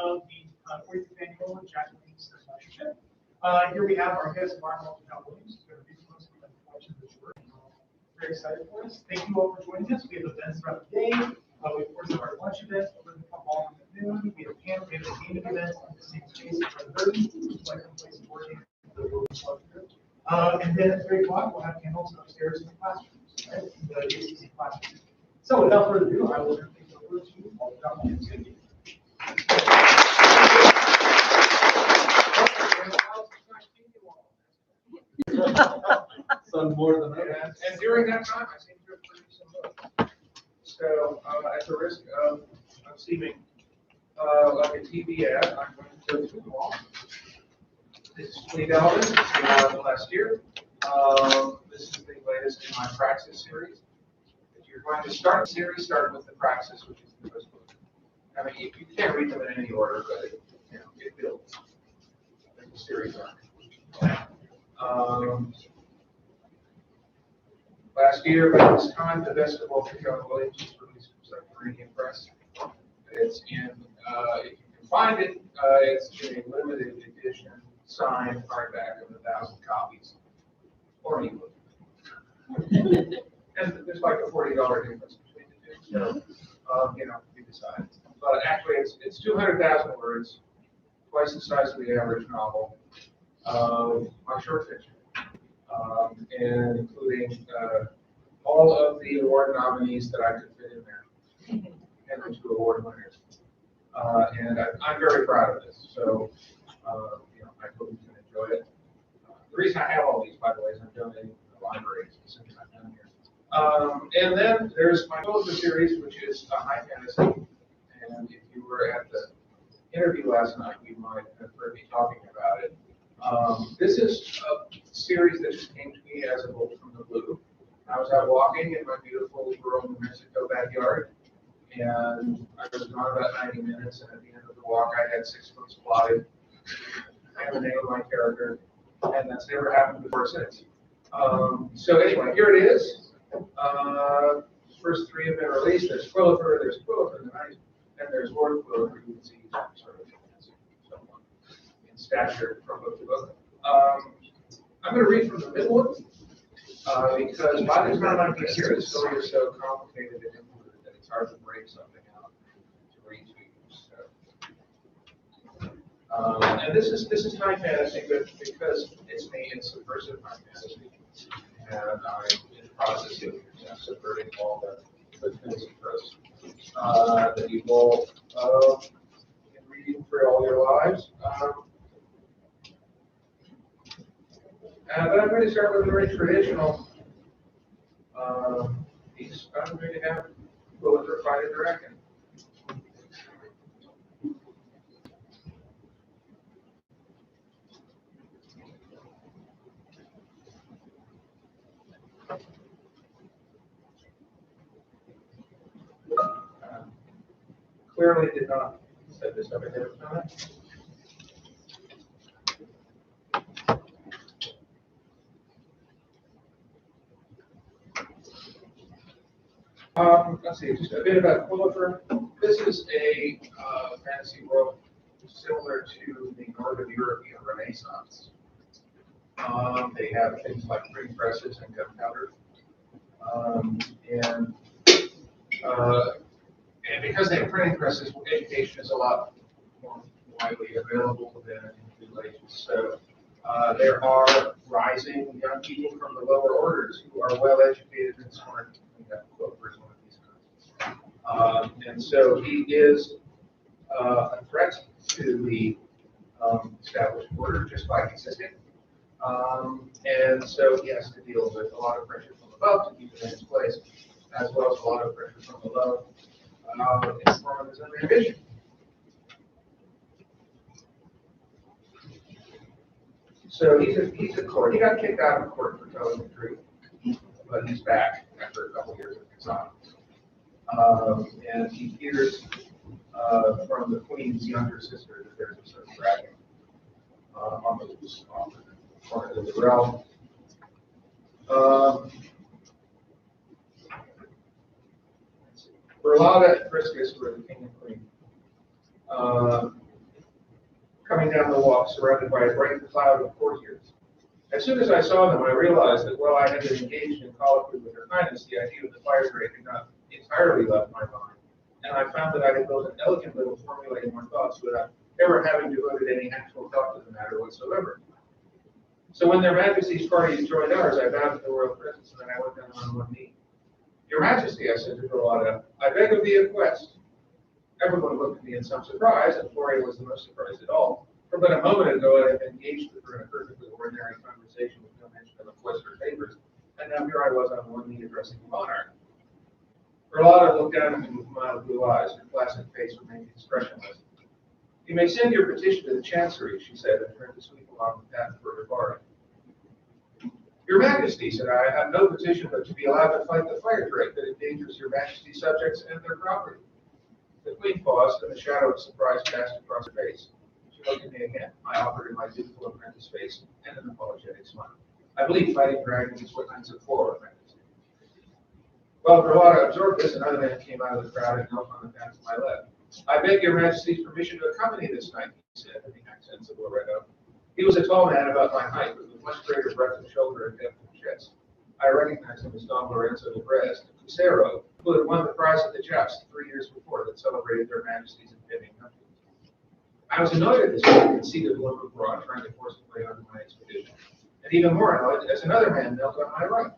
of the 45th annual Jack Williamson Lectureship. Here we have our guest, Walter Jon Williams. Very excited for us. Thank you all for joining us. We have events throughout the day. We of course have our lunch events over the fall at noon. We have camp, we have a gaming event in the same space at 1:30, like a place of working. And then at 3 o'clock, we'll have panels upstairs in the classrooms, right? In the ACC classrooms. So without further ado, I will turn things over to Walter Jon Williams. Thank you. Son more than that. And during that time, I seem to have produced some books. So, at the risk of seeming like a TV ad, I'm going to go through them all. This is $20. This came out last year. This is the latest in my Praxis series. If you're going to start a series, start with the Praxis, which is the first book. I mean, you can't read them in any order, but it builds. The series arc. Last year, by this time, the best of Walter Jon Williams was released from Subterranean Press. It's in, if you can find it, it's in a limited edition signed hardback of 1,000 copies, or an ebook. And there's like a $40 difference between the two, so you decide. But actually, it's 200,000 words, twice the size of the average novel. My short fiction. And including all of the award nominees that I could fit in there, and the 2 award winners. And I'm very proud of this. So, I hope you can enjoy it. The reason I have all these, by the way, is I'm donating to the library as soon as I'm done here. And then there's my Walter series, which is a high fantasy. And if you were at the interview last night, you might have heard me talking about it. This is a series that just came to me as a bolt from the blue. I was out walking in my beautiful rural New Mexico backyard, and I was gone about 90 minutes, and at the end of the walk, I had 6 books plotted, and the name of my character, and that's never happened before since. So anyway, here it is. First 3 have been released. There's Quillifer, the Night, and there's Lord Quillifer. You can see he's sort of in stature from book to book. I'm going to read from the middle one, because by the time I get here, the story is so complicated and intricate that it's hard to break something out to read to you. And this is high fantasy, but because it's me, it's subversive high fantasy, and I'm in the process of subverting all the fantasy tropes that you've all been reading for all your lives. But I'm going to start with a very traditional piece. I'm going to have Quillifer fight a dragon. Clearly did not set this up ahead of time. Let's see, just a bit about Quillifer. This is a fantasy world similar to the Northern European Renaissance. They have things like printing presses and gunpowder. And because they have printing presses, education is a lot more widely available than in the Middle Ages. So there are rising young people from the lower orders who are well educated and smart. Quillifer is one of these kinds. And so he is a threat to the established order, just by existing. And so he has to deal with a lot of pressure from above to keep it in its place, as well as a lot of pressure from below in the form of his own ambition. So he's a court. He got kicked out of court for telling the truth, but he's back after a couple years of exile. And he hears from the queen's younger sister that there's a certain dragon on the loose off the corner of the realm. Berlada and Priscus were the king and queen. coming down the walk, surrounded by a bright cloud of courtiers. As soon as I saw them, I realized that while I had been engaged in colloquy with Her Highness, the idea of the fire grate had not entirely left my mind, and I found that I had built an elegant little formulating my thoughts without ever having devoted any actual thought to the matter whatsoever. So when their Majesties' parties joined ours, I bowed to the royal presence, and then I went down on one knee. Your Majesty, I said to Carlotta, I beg of thee a quest. Everyone looked at me in some surprise, and Gloria was the most surprised at all. For but a moment ago, I had been engaged with her in a perfectly ordinary conversation with no mention of a quest or favors, and now here I was on one knee addressing the monarch. Carlotta looked down at me with mild blue eyes, her placid face remained expressionless. You may send your petition to the Chancery, she said, and turned to sweep along the path for her barge. Your Majesty, said I have no petition but to be allowed to fight the fire trade that endangers your Majesty's subjects and their property. The Queen paused, and the shadow of surprise passed across her face. She looked at me again. I offered her my beautiful apprentice face and an apologetic smile. I believe fighting dragons is what knights are for, Majesty. Well, Carlotta absorbed this, another man came out of the crowd and knelt on the path to my left. I beg your Majesty's permission to accompany this knight, he said, in the accents of Loretto. He was a tall man about my height, but with much greater breadth of shoulder and depth of chest. I recognized him as Don Lorenzo de Brest, a Crucero, who had won the prize at the jousts 3 years before that celebrated their Majesties' impending hunting. I was annoyed at this conceited woman abroad trying to force his way onto my expedition, and even more annoyed as another man knelt on my right.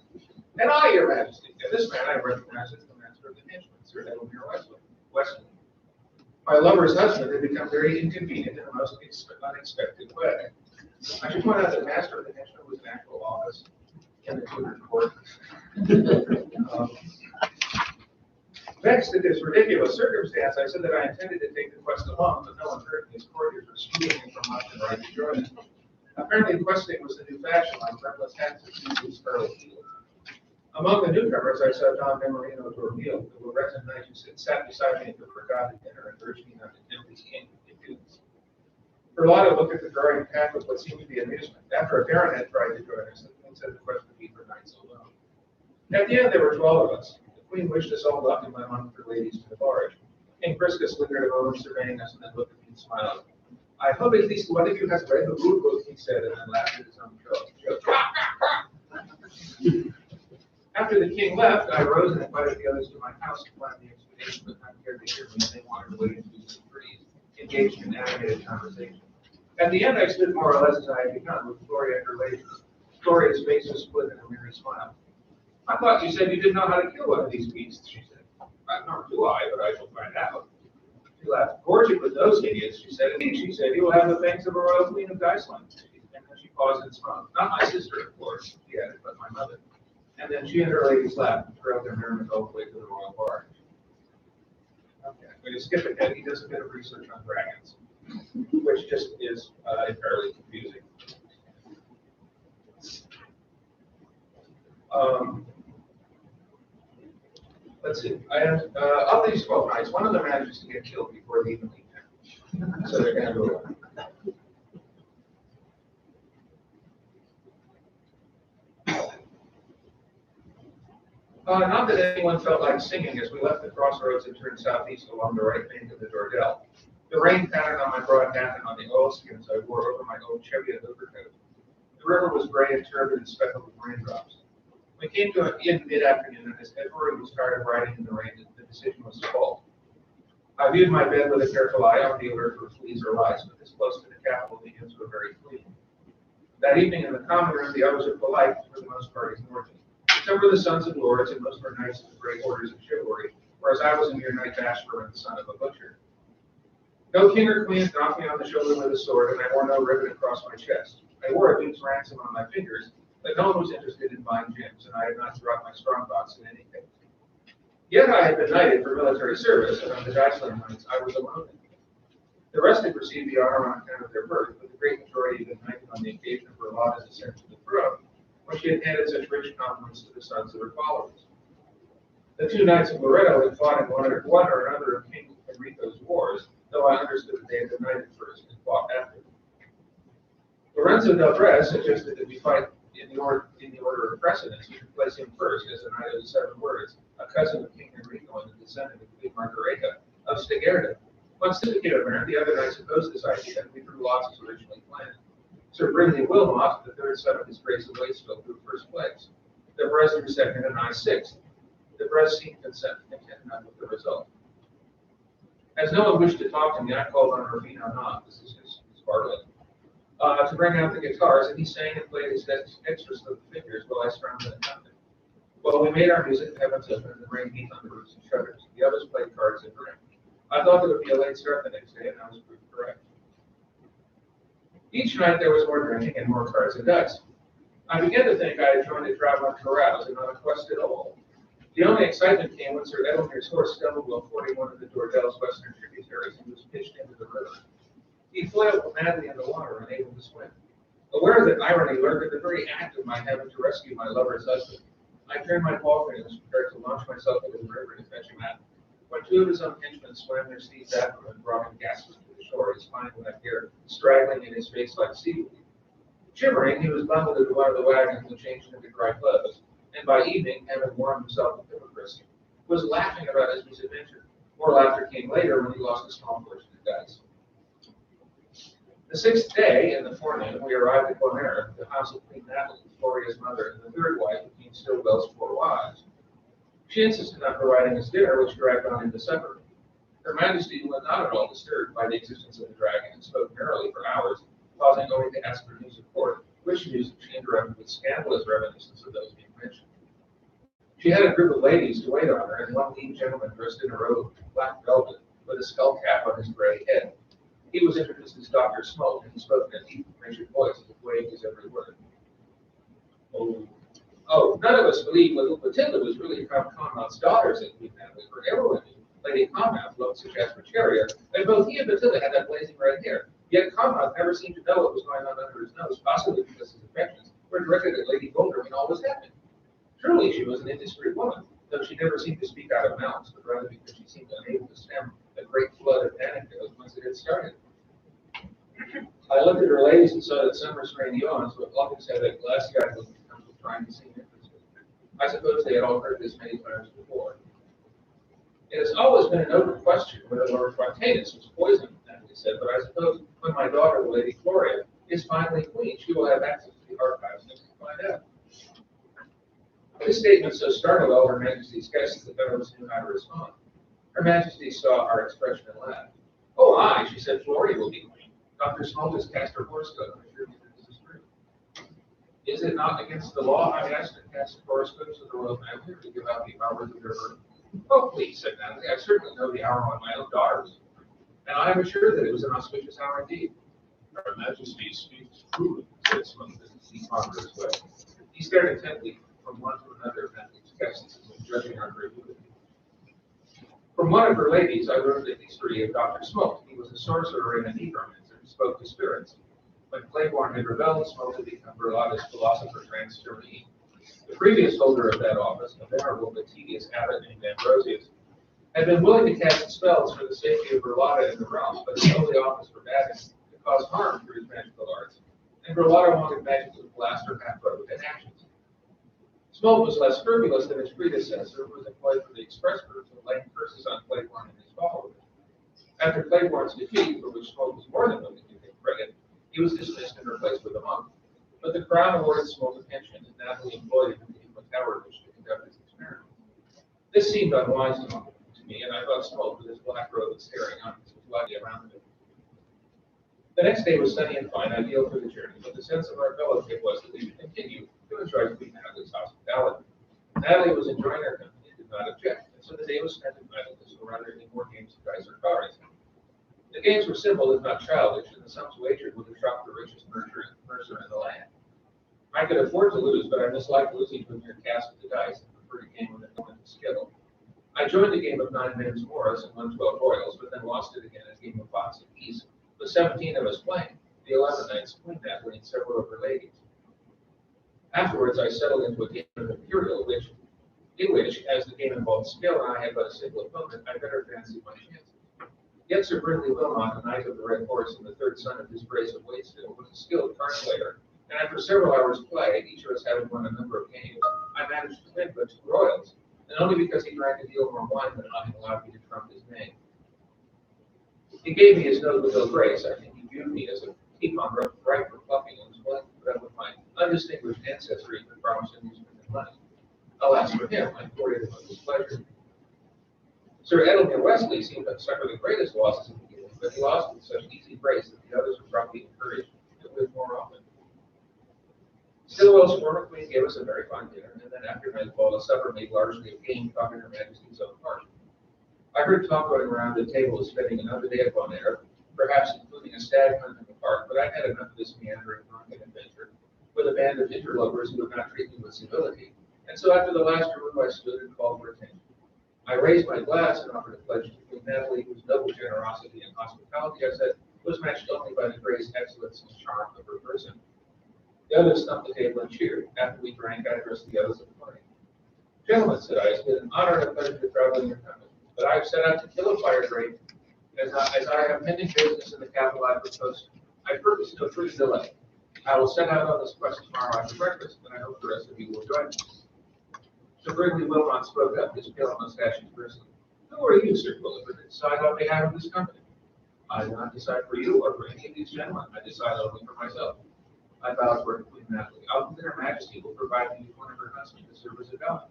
And I, your Majesty, and this man I recognized as the master of the henchmen, Sir Edelmere Wesley. My lover's husband had become very inconvenient in the most unexpected way. I should point out that master of the henchmen was an actual office in the Tudor court. Vexed at this ridiculous circumstance, I said that I intended to take the quest alone, but no one heard me as courtiers were scooting me from left and right to join us. Apparently, questing was the new fashion, like reckless hats and huge scarlet heels. Among the newcomers, I saw Don Memorino Dormil, the Loretan knight who sat beside me at the regatta dinner and urged me not to tempt his king with impudence. Carlotta looked at the drawing path with what seemed to be amusement. After a baronet tried to join us, the Queen said the quest would be for knights alone. At the end, there were 12 of us. The Queen wished us all luck and went on with her ladies to the barge. King Priscus lingered a moment surveying us and then looked at me and smiled. I hope at least one of you has read the rule book, he said, and then laughed at his own joke. After the king left, I rose and invited the others to my house to plan the expedition, but none cared to hear me, and they wandered away into the trees, engaged in animated conversation. At the end, I stood more or less as I had begun, with Gloria and her ladies. Gloria's face was split in a merry smile. I thought you said you didn't know how to kill one of these beasts, she said. Nor do I, but I shall find out. She laughed. Gorge it with those idiots, she said. Indeed, she said, you will have the fangs of a royal queen of Iceland. And then she paused and smiled. Not my sister, of course, she added, but my mother. And then she and her ladies laughed and trailed their merriment all the way to the royal barge. Okay, I'm going to skip ahead. He does a bit of research on dragons, which just is entirely confusing. Let's see. I have, of these 12 knights, one of them manages to get killed before they even leave town. So they're going to go away. Not that anyone felt like singing as we left the crossroads and turned southeast along the right bank of the Dordel. The rain pattered on my broad hat and on the oilskins I wore over my old Cheviot overcoat. The river was gray and turbid and speckled with raindrops. We came to an inn mid-afternoon, and as Edward was tired of riding in the rain, the decision was to halt. I viewed my bed with a careful eye on the alert for fleas or lice, but this close to the capital, the inns were very clean. That evening in the common room, the others were polite, for the most part ignored me. Some were the sons of lords, and most were knights of the great orders of chivalry, whereas I was a mere knight bachelor and the son of a butcher. No king or queen knocked me on the shoulder with a sword, and I wore no ribbon across my chest. I wore a duke's ransom on my fingers, but no one was interested in buying gems, and I had not dropped my strongbox in any case. Yet I had been knighted for military service, and on the Iceland knights I was alone. The rest had received the honor on account of their birth, but the great majority had been knighted on the occasion of Carlotta's ascent to the throne, when she had handed such rich compliments to the sons of her followers. The two knights of Loretto had fought in one or another of King Enrico's wars, though I understood that they had been knighted first and fought after. Lorenzo del Brest suggested that we fight in the order of precedence, we should place him first as the knight of the 7 words, a cousin of King Enrico and the descendant of Queen Margareta of Stegerda. One syndicated parent the other night opposed this idea, and we threw lots as originally planned. Sir Brindley Wilmot, the third son of his Grace of Waitsfield, drew first place. The Brez drew second, and I sixth. The Brez seemed content enough with the result. As no one wished to talk to me, I called on Rufino Knott, this is his Bartlett, to bring out the guitars, and he sang and played his extras of the figures while I strummed and accompanied. Well, we made our music, heavens open, and the rain beat on the roofs and shutters. The others played cards and drank. I thought there would be a late start the next day, and I was proved correct. Each night there was more drinking and more cards and dice. I began to think I had joined a traveling carouse and not a quest at all. The only excitement came when Sir Edelmir's horse stumbled while fording one of the Dordel's western tributaries and was pitched into the river. He flailed madly in the water, unable to swim. Aware that irony lurked in the very act of my having to rescue my lover's husband, I turned my palfrey and was prepared to launch myself into the river to fetch him out. When two of his own henchmen swam their steeds after him and brought him gasping to the shore, his fine black hair straggling in his face like seaweed. Shivering, he was bundled into one of the wagons and changed into dry clothes, and by evening, having warmed himself with hypocrisy, was laughing about his misadventure. More laughter came later when he lost a small portion of dice. The sixth day, in the forenoon, we arrived at Bonaire, the house of Queen Natalie, Floria's mother, and the third wife of King Stillwell's 4 wives. She insisted on providing us dinner, which dragged on into supper. Her Majesty was not at all disturbed by the existence of the dragon and spoke merrily for hours, pausing only to ask for news of court, which news she interrupted with scandalous reminiscence of those being mentioned. She had a group of ladies to wait on her, and one lean gentleman dressed in a robe of black velvet with a skull cap on his gray head. He was introduced as Dr. Smoke, and he spoke in a deep, measured voice that weighed his every word. Oh, none of us believed little Matilda was really Count Conrad's daughter, said Queen Natalie, for everyone knew Lady Conrad loved Sir Jasper Terrier, and both he and Matilda had that blazing red hair. Yet Conrad never seemed to know what was going on under his nose, possibly because his affections were directed at Lady Boulder when all was happening. Truly, she was an indiscreet woman, though she never seemed to speak out of malice, but rather because she seemed unable to stem a great flood of anecdotes once it had started. I looked at her ladies and saw that some restrained yawns, but others had that glassy eyed look that comes with trying to seem interested. I suppose they had all heard this many times before. It has always been an open question whether Lord Fontanus was poisoned, Natalie said, but I suppose when my daughter, the Lady Floria, is finally queen, she will have access to the archives and can find out. This statement so startled all Her Majesty's guests that none of us knew how to respond. Her Majesty saw our expression and laughed. Oh, aye, she said, Floria will be queen. Dr. Smoke has cast her horoscope and assured me that this is true. Is it not against the law, I asked, to cast horoscopes of the royal family to give out the hours of their birth? Oh, please, said Natalie, I certainly know the hour when my own daughter was born, and I am assured that it was an auspicious hour indeed. Her Majesty speaks truly, said Smoke, as he pondered his way. He stared intently from one to another of Natalie's guests, as if judging our credulity. From one of her ladies, I learned the history of Dr. Smoke. He was a sorcerer and a necromancer who spoke to spirits. When Claiborne had rebelled, Smoke had become Berlotta's philosopher trans Germany. The previous holder of that office, a venerable but tedious abbot named Ambrosius, had been willing to cast spells for the safety of Berlotta in the realm, but his holy office forbade him to cause harm through his magical arts, and Berlotta wanted magic to blast her half-brother in actions. Smoke was less scrupulous than his predecessor, who was employed for the express purpose of laying curses on Claiborne and his followers. After Claiborne's defeat, for which Smoke was more than willing to take credit, he was dismissed and replaced with a monk. But the crown awarded Smoke a pension, and Natalie employed him in the tower which to conduct his experiments. This seemed unwise to me, and I thought Smoke, with his black robe and staring eyes, was lightly around him. The next day was sunny and fine, ideal for the journey, but the sense of our fellowship was that we would continue to enjoy Queen Natalie's hospitality. Natalie was enjoying our company and did not object, and so the day was spent in idleness, or rather in more games of dice or cards. The games were simple, if not childish, and the sums wagered would have shocked the richest mercer in the land. I could afford to lose, but I misliked losing to a mere cast of the dice and preferred a game with an element of skill. I joined a game of 9 men's Morris and won 12 royals, but then lost it again in a game of fox and geese, with 17 of us playing, the 11 knights, Queen Natalie, and several of her ladies. Afterwards, I settled into a game of Imperial, in which, as the game involved skill and I had but a single opponent, I better fancied my chances. Yet Sir Brindley Wilmot, the Knight of the Red Horse and the third son of his Grace of Waitsfield, was a skilled card player, and after several hours' play, each of us having won a number of games, I managed to win but 2 royals, and only because he drank a deal more wine than I and allowed me to trump his name. He gave me his note with no grace. I think he viewed me as a peacock ripe for plucking and was willing to put up with my undistinguished ancestry for promised amusement and money. Alas for him, I courted him with his pleasure. Sir Edelmere Wesley seemed to suffer the greatest losses in the beginning, but he lost with such easy grace that the others were probably encouraged to live more often. Stillwell's former queen gave us a very fine dinner, and then after nightfall, a supper made largely of game caught in Her Majesty's own park. I heard talk going around the table of spending another day at Bonaire, perhaps including a stag hunt in the park, but I had enough of this meandering drunken adventure with a band of interlopers who would not treat me with civility, and so after the last remove I stood and called for attention. I raised my glass and offered a pledge to Queen Natalie, whose noble generosity and hospitality, I said, was matched only by the grace, excellence, and charm of her person. The others stumped the table and cheered. After we drank, I addressed the others of the party. Gentlemen, said I, it's been an honor and a pleasure to travel in your company, but I have set out to kill a fire break. As I have pending business in the capital, I purpose no further delay. I will set out on this quest tomorrow after breakfast, and I hope the rest of you will join me. Sir Brinley Wilmot spoke up, his pale mustache bristling. Who are you, Sir Quilliver, to decide on behalf of this company? I do not decide for you or for any of these gentlemen. I decide only for myself. I bowed toward Queen Natalie. Her Majesty will provide me with one of her huntsmen to serve as a guide.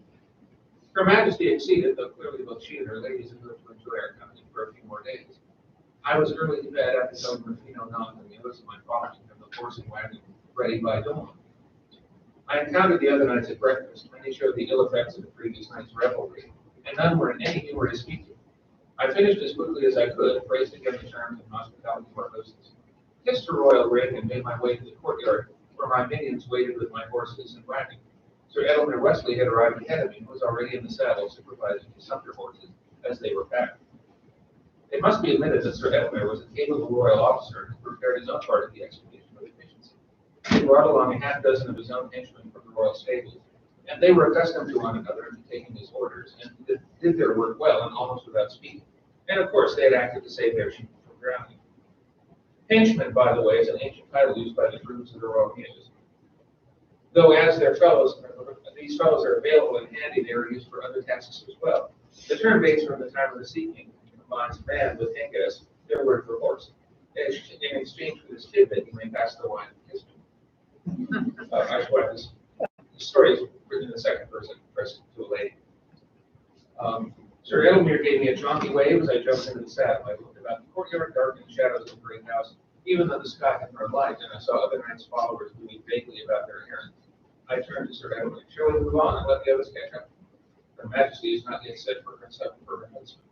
Her Majesty acceded, though clearly both she and her ladies had hoped to enjoy our company for a few more days. I was early to bed after telling Rufino knocked on the others of my following and the horse and wagon ready by dawn. I encountered the other nights at breakfast. Many showed the ill effects of the previous night's revelry, and none were in any humor to speak to. I finished as quickly as I could, praised again the charms and hospitality of our hostess, kissed her royal ring, and made my way to the courtyard, where my minions waited with my horses and wagon. Sir Edelmere Wesley had arrived ahead of me and was already in the saddle, supervising his sumpter horses as they were packed. It must be admitted that Sir Edelmere was a capable royal officer who prepared his own part of the expedition with efficiency. He brought along a half dozen of his own henchmen from the royal stables, and they were accustomed to one another and to taking his orders, and did their work well and almost without speaking. And of course, they had acted to save their sheep from drowning. Henchman, by the way, is an ancient title used by the troops of the royal majesty. Though as these fellows are available and handy, they are used for other tasks as well. The term dates from the time of the Sea King, and combines man with Angus, their word for horse. In exchange for this tidbit, you may pass the wine of history. The story is written in the second person, addressed to a lady. Sir Edelmere gave me a jaunty wave as I jumped into the saddle. I looked about the courtyard, dark in the shadows of the great house, even though the sky had grown light, and I saw other knights' followers moving vaguely about their errands. I turned to Sir Edelmere. Shall we move on and let the others catch up? Her Majesty is not yet set for herself and for her husband.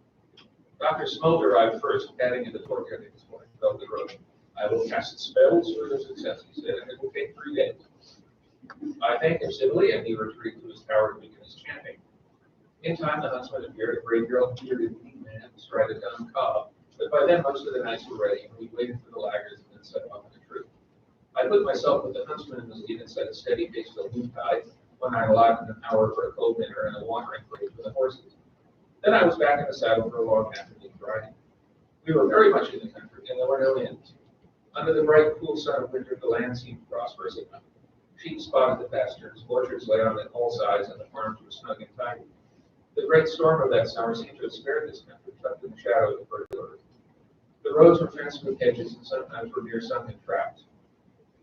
Dr. Smoke arrived first, padding into the courtyard at this point, felt the road. I will cast spells for the success, he said, and it will take 3 days. I thanked him civilly, and he retreated to his tower to begin his chanting. In time, the huntsman appeared, a brave girl, bearded man, astride a dun cob, but by then most of the knights were ready, and we waited for the laggards and then set off in a troop. I put myself with the huntsman in the lead and set a steady pace till noontide, when I allotted an hour for a cold dinner and a watering place for the horses. Then I was back in the saddle for a long afternoon riding. We were very much in the country, and there were no inns. Under the bright, cool sun of winter, the land seemed prosperous enough. Sheep spotted the pastures, orchards lay on all sides, and the farms were snug and tidy. The great storm of that summer seemed to have spared this country, tucked in the shadow of the fertile earth. The roads were fenced with hedges, and sometimes were near sunken traps.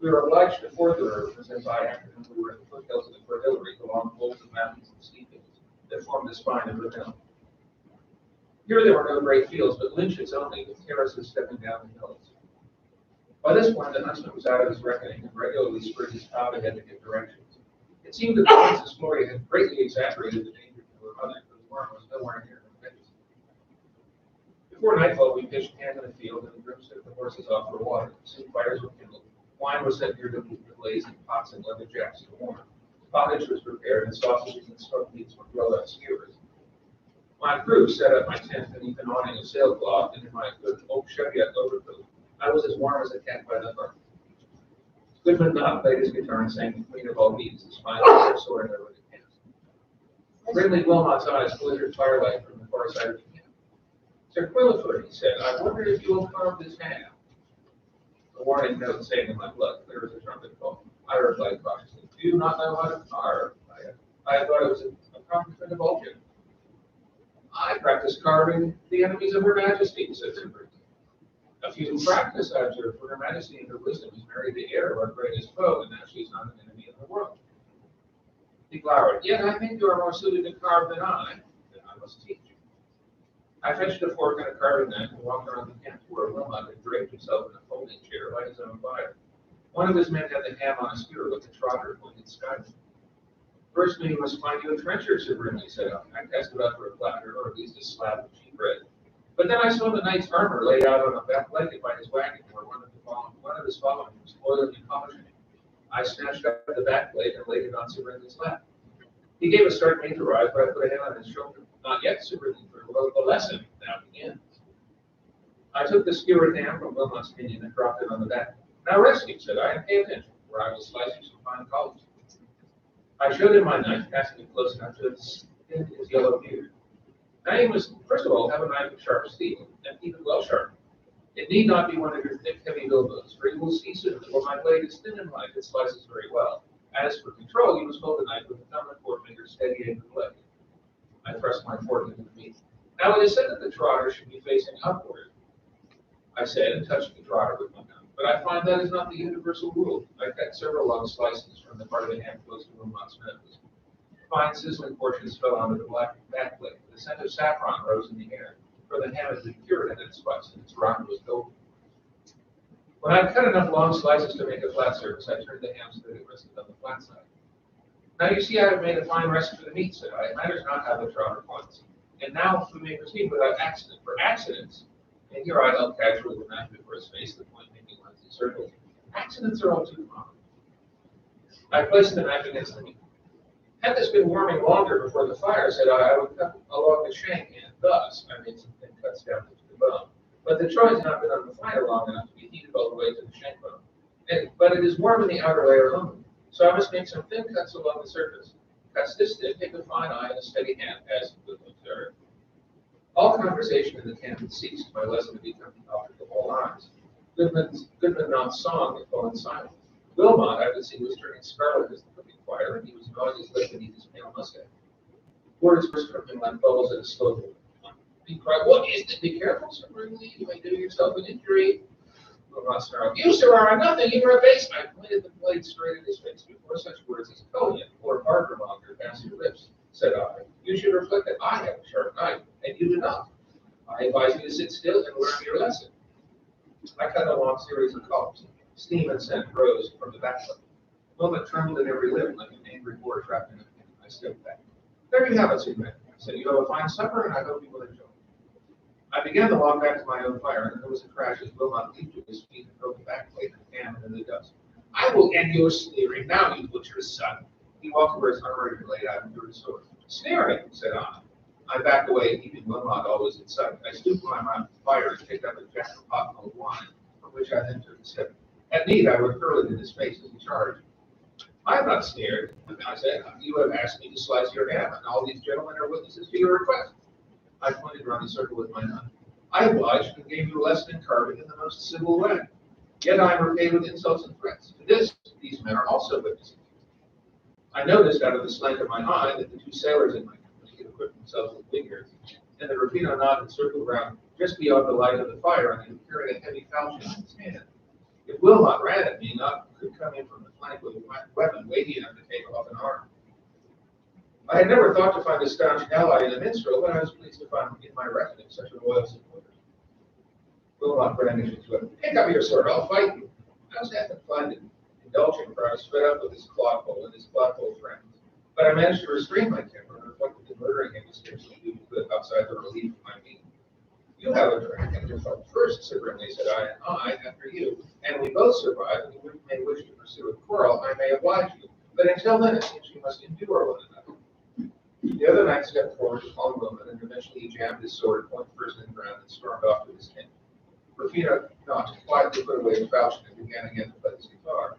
We were obliged to ford the river, as by afternoon we were in the foothills of the Cordillery, along folds of mountains and steep hills that formed the spine of the hill. Here there were no great fields, but lynchets only, with terraces stepping down the hills. By this point, the huntsman was out of his reckoning and regularly spurred his cob ahead to give directions. It seemed that the Princess Gloria had greatly exaggerated the danger to her mother, but the worm was nowhere near her face. Before nightfall, we pitched camp in the field, and the grooms took the horses off for water. Soon fires were kindled. Wine was set near the blaze in pots and leather jacks to warm. Pottage was prepared, and sausages and smoked meats were grilled on skewers. My crew set up my tent beneath an awning of sailcloth, and in my good oak Cheviot overcoat, I was as warm as a cat by the hearth. Goodman Knott played his guitar and sang the Queen of All Beasts, his smile was soaring over the camp. Brinley Wilmot's eyes glittered firelight from the far side of the camp. Sir Quilliver, he said, I wonder if you will carve this hand. A warning note sang in my blood, clear as a trumpet call. I replied cautiously, do you not know how to carve? I thought it was a accomplishment of Vulcan. I practice carving the enemies of Her Majesty, said Sir Brinley. A few practice, I observed, for her majesty and her wisdom is married the heir of our greatest foe, and now she is not an enemy in the world. He glowered, yet I think you are more suited to carve than I. Then I must teach you. I fetched a fork and a carving knife and walked around the camp to where Wilmot had draped himself in a folding chair by his own fire. One of his men had the ham on a skewer with a trotter pointed skyward. First, we must find you a trencher, Sir Brimley said. I cast about for a platter, or at least a slab of cheap bread. But then I saw the knight's armor laid out on a back blanket by his wagon, where one of his following was oiling and polishing it. I snatched up the back blade and laid it on Sir Brimley's lap. He gave a start made to rise, but I put a hand on his shoulder. Not yet, Sir Brimley, for the lesson now begins. I took the skewered ham from Wilmot's pinion and dropped it on the back. Now rest you, said I, and pay attention, where I will slice you some fine collars. I showed him my knife, passing it close enough to his yellow beard. Now you must, first of all, have a knife of sharp steel, and keep it well sharpened. It need not be one of your thick, heavy bilboes, for you will see soon that while my blade is thin and light, it slices very well. As for control, you must hold the knife with the thumb and forefinger steady in the blade. I thrust my fork into the meat. Now it is said that the trotter should be facing upward, I said, and touched the trotter with my gun. But I find that is not the universal rule. I cut several long slices from the part of the ham close to Wilmot's nose. Fine sizzling portions fell onto the black back plate. The scent of saffron rose in the air, for the ham had been cured in its spice, and its rind was golden. When I had cut enough long slices to make a flat surface, I turned the ham so that it rested on the flat side. Now you see I have made a fine rest for the meat, said I. It matters not how the trotter points. And now we may proceed without accident. For accidents, and here I held casually the knife before his face, the point making lines in circles. Accidents are all too common. I placed the knife against the meat. Had this been warming longer before the fire, said I would cut along the shank, and thus I made some thin cuts down into the bone. But the troy has not been on the fire long enough to be heated all the way to the shank bone. But it is warm in the outer layer only, so I must make some thin cuts along the surface. Cuts this thin, take a fine eye and a steady hand, as you would observe. All conversation in the camp had ceased, my lesson had become the object of all eyes. Goodman-Knott's song had fallen silent. Wilmot, I could see, was turning scarlet as the cooking fire, and he was gnawing his lip beneath his pale mustache. Words burst from him like bubbles at a slow boil. He cried, "What is it? Be careful, Sir Brimley. You may do yourself an injury." Wilmot snarled, "You, sir, are nothing. You are a base." I pointed the blade straight at his face. Before such words as "Cohen" or "barbermonger" passed your lips, said I, you should reflect that I have a sharp knife, and you do not. I advise you to sit still and learn your lesson. I cut a long series of collars. Steam and scent rose from the backplate. Wilmot trembled in every limb like an angry boar trapped in a pin. I stepped back. "There you have it, Sir Brimley. I said, you have a fine supper, and I hope you will enjoy it." I began to walk back to my own fire, and there was a crash as Wilmot leaped to his feet and broke the backplate and ham in the dust. "I will end your sneering now, you butcher's son." He walked over his armory and laid out and drew his sword. "Sneering," said I. I backed away, keeping Wilmot always in sight. I stooped by my fire and picked up a jack of hot mulled wine, from which I then took a sip. At need, I would hurl it in his face as he charged. "I have not sneered," I said. "You have asked me to slice your ham, and all these gentlemen are witnesses to your request." I pointed around the circle with my knife. "I obliged and gave you a lesson in carving in the most civil way. Yet I am repaid with insults and threats. To this, these men are also witnesses." I noticed out of the slant of my eye that the two sailors in my company had equipped themselves with whingers, and the Rufino knot had circled around just beyond the light of the fire, and he carried a heavy falchion in his hand. If Wilmot ran at me, Knott could come in from the flank with a weapon weighty enough to take off an arm. I had never thought to find a staunch ally in a minstrel, but I was pleased to find in my retinue such a loyal supporter. Wilmot brandished his weapon. "Pick up your sword, I'll fight you." I was half inclined to indulge him, for I was fed up with his clodpole and his clodpole friends. But I managed to restrain my temper and reflected that murdering him was scarcely due to good outside the relief of my meat. "You have a drink and yourself first," Sir Brimley, said I, "and I after you. And we both survive, and you may wish to pursue a quarrel, I may oblige you. But until then, it seems you must endure one another." The other knight stepped forward to call Wilmot, and eventually he jammed his sword point first in the ground and stormed off to his tent. Rufino Knott quietly put away his falchion and began again to play his guitar.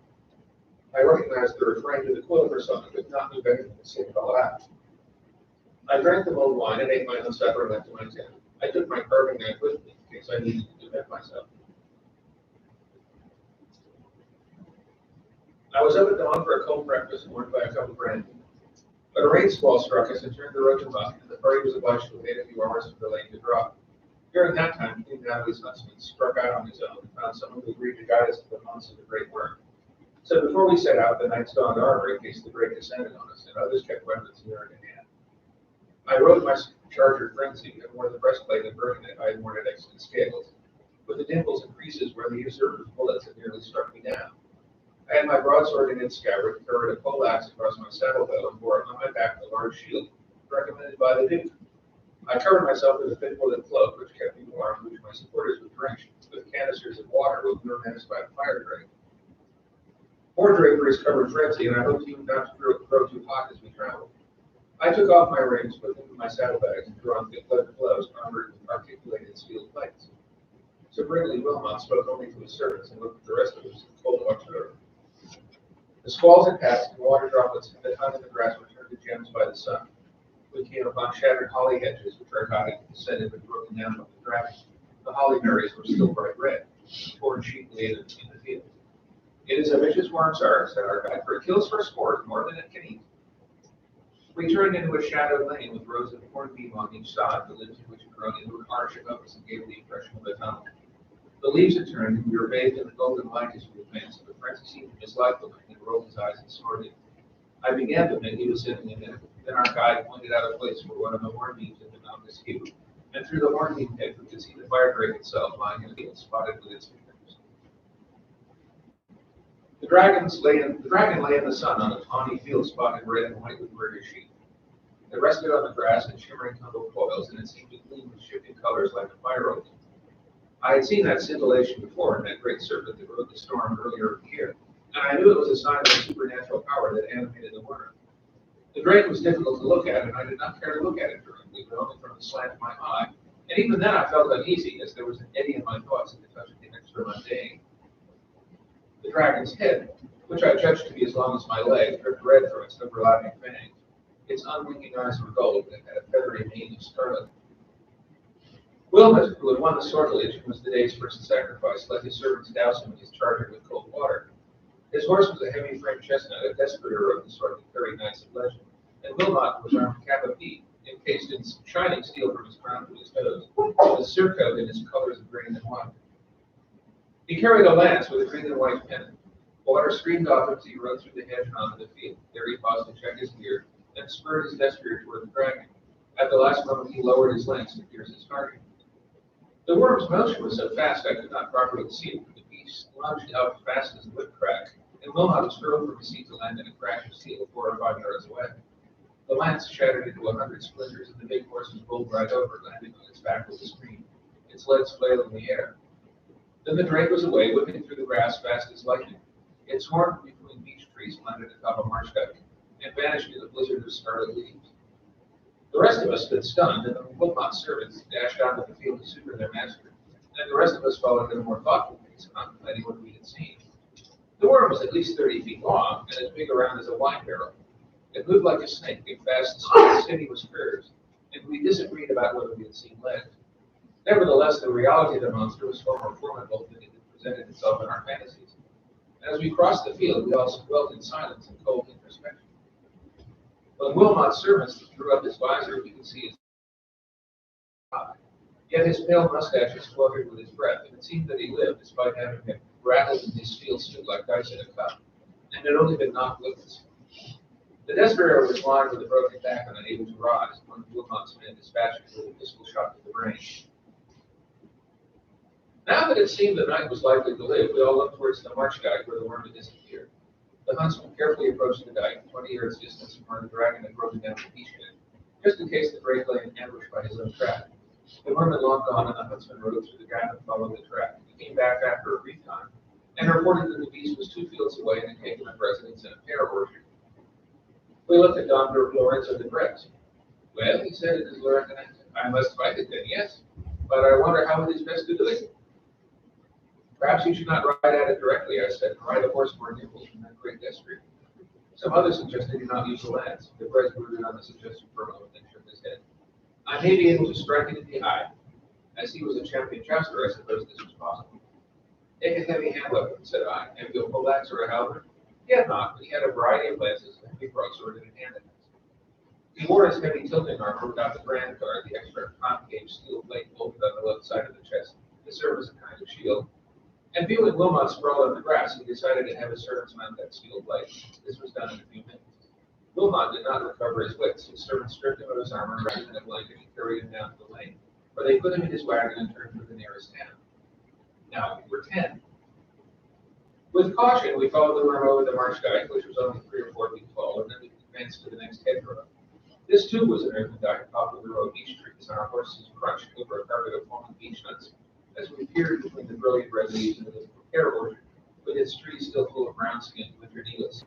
I recognized the refrain to the Quilliver song, but not knew better than to sing it aloud. I drank the mulled wine and ate my own supper and went to my tent. I took my carving knife with me in case I needed to defend myself. I was up at dawn for a cold breakfast and worked by a cup of brandy. But a rain squall struck us and turned the road to muck, and the party was obliged to wait a few hours for the rain to drop. During that time, King Natalie's huntsman struck out on his own and found someone who agreed to guide us to the haunts of the great worm. So before we set out, the knights donned armor in case the great descended on us, and others kept weapons near at hand. I rode my charger Frenzy and wore the breastplate and burden it I had worn at Exton Scales, with the dimples and creases where the usurper's bullets had nearly struck me down. I had my broadsword in its scabbard, carried a poleaxe across my saddle bow, and bore on my back a large shield, recommended by the Duke. I covered myself with a thick woolen cloak, which kept me warm, which my supporters were drenched with canisters of water when we were menaced by a fire dragon. More draperies covered Frenzy, and I hoped he would not grow too hot as we traveled. I took off my rings, put them in my saddlebags, and drew on thick leather gloves armored with articulated steel plates. So Brindley Wilmot spoke only to his servants and looked at the rest of us and told Walter. The squalls had passed, and water droplets that hung in the grass were turned to gems by the sun. We came upon shattered holly hedges, which our guide had descended and broken down from the dragon. The holly berries were still bright red. Torn sheep lay in the field. It is a vicious worm's art, said our guide, for it kills for sport more than it can eat. We turned into a shadowed lane with rows of hornbeam on each side, the limbs of which had grown into an arch above us and gave the impression of a tunnel. The leaves had turned, and we were bathed in the golden light as we advanced, but Francis seemed to dislike the light and rolled his eyes and snorted. I began to think he was sitting in it. Then our guide pointed out a place where one of the hornbeams had been knocked askew, and through the hornbeam pit we could see the fire drake itself lying in a field spotted with its fingers. The dragon lay in the sun on a tawny field spotted red and white with murder sheep. It rested on the grass in shimmering tumbled coils, and it seemed to gleam with shifting colors like a fire oak. I had seen that scintillation before in that great serpent that rode the storm earlier in the year, and I knew it was a sign of the supernatural power that animated the worm. The drake was difficult to look at, and I did not care to look at it directly, but only from the slant of my eye, and even then I felt uneasy, as there was an eddy in my thoughts at the touch of the extra mundane. The dragon's head, which I judged to be as long as my leg, dripped red from its overlapping fangs. Its unwinking eyes were gold, and it had a feathery mane of scarlet. Wilmot, who had won the sortilege and was the day's first sacrifice, let his servants douse him in his charger with cold water. His horse was a heavy framed chestnut, a destrier of the sort that carried knights of legend, and Wilmot was armed cap a pie, encased in shining steel from his crown to his toes, with a surcoat in his colors of green and white. He carried a lance with a green and white pennant. Water streamed off as he rode through the hedge and onto the field. There he paused to check his gear, then spurred his destrier toward the dragon. At the last moment, he lowered his lance to pierce his target. The worm's motion was so fast I could not properly see it, but the beast lunged out fast as the whip crack, and Wilmot was hurled from his seat to land in a crash of steel 4 or 5 yards away. The lance shattered into 100 splinters, and the big horse was bowled right over, landing on its back with a scream, its legs flailing in the air. Then the drake was away, whipping through the grass fast as lightning. It swarmed between beech trees planted atop a marsh cut, and vanished in a blizzard of scarlet leaves. The rest of us stood stunned, and the Wilmot servants dashed out of the field to succor their master, and the rest of us followed at a more thoughtful pace, contemplating what we had seen. The worm was at least 30 feet long, and as big around as a wine barrel. It moved like a snake, in fast, sinuous curves, and we disagreed about whether we had seen legs. Nevertheless, the reality of the monster was far more formidable than it had presented itself in our fantasies. And as we crossed the field, we all dwelt in silence and cold introspection. When Wilmot's servants threw up his visor, we could see his eye. Yet his pale mustaches fluttered with his breath, and it seemed that he lived despite having been rattled in his steel suit like dice in a cup, and had only been knocked loose. The destrier was lying with a broken back and unable to rise, when Wilmot's men dispatched him with a pistol shot to the brain. Now that it seemed the knight was likely to live, we all looked towards the marsh dyke where the worm had disappeared. The huntsman carefully approached the dyke, 20 yards distance from where the dragon had broken down the beach head, just in case the drake lay in ambush by his own trap. The worm had long gone, and the huntsman rode through the gap and followed the track. He came back after a brief time, and reported that the beast was 2 fields away and had taken up residence in a pear orchard. We looked at Don Lorenzo de Brett. Well, he said in his Lorraine accent, I must fight it then, yes, but I wonder how it is best to do it. Perhaps you should not ride at it directly, I said, and ride a horse more nimble from that great destrier. Some others suggested he not use the lance. The Brett brooded on the suggestion for a moment and shook his head. I may be able to strike it in the eye. As he was a champion jouster, I suppose this was possible. Take a heavy hand weapon, said I, and a poleaxe or a halberd. He had not, but he had a variety of lances, a heavy broadsword, and a hand axe. He wore his heavy tilting armor without the brand guard, the extra concave steel plate bolted on the left side of the chest to serve as a kind of shield. And viewing Wilmot sprawled on the grass, he decided to have his servants mount that steel plate. This was done in a few minutes. Wilmot did not recover his wits. His servants stripped him of his armor, wrapped him in a blanket, and carried him down to the lane, where they put him in his wagon and turned for the nearest town. Now we were 10. With caution, we followed the room over the marsh dyke, which was only 3 or 4 feet tall, and then we advanced to the next hedgerow. This too was an earthen dyke topped with a row of beech trees, and our horses crunched over a carpet of fallen beech nuts as we peered between the brilliant red leaves into the pear orchard, with its trees still full of brown-skinned winter needles.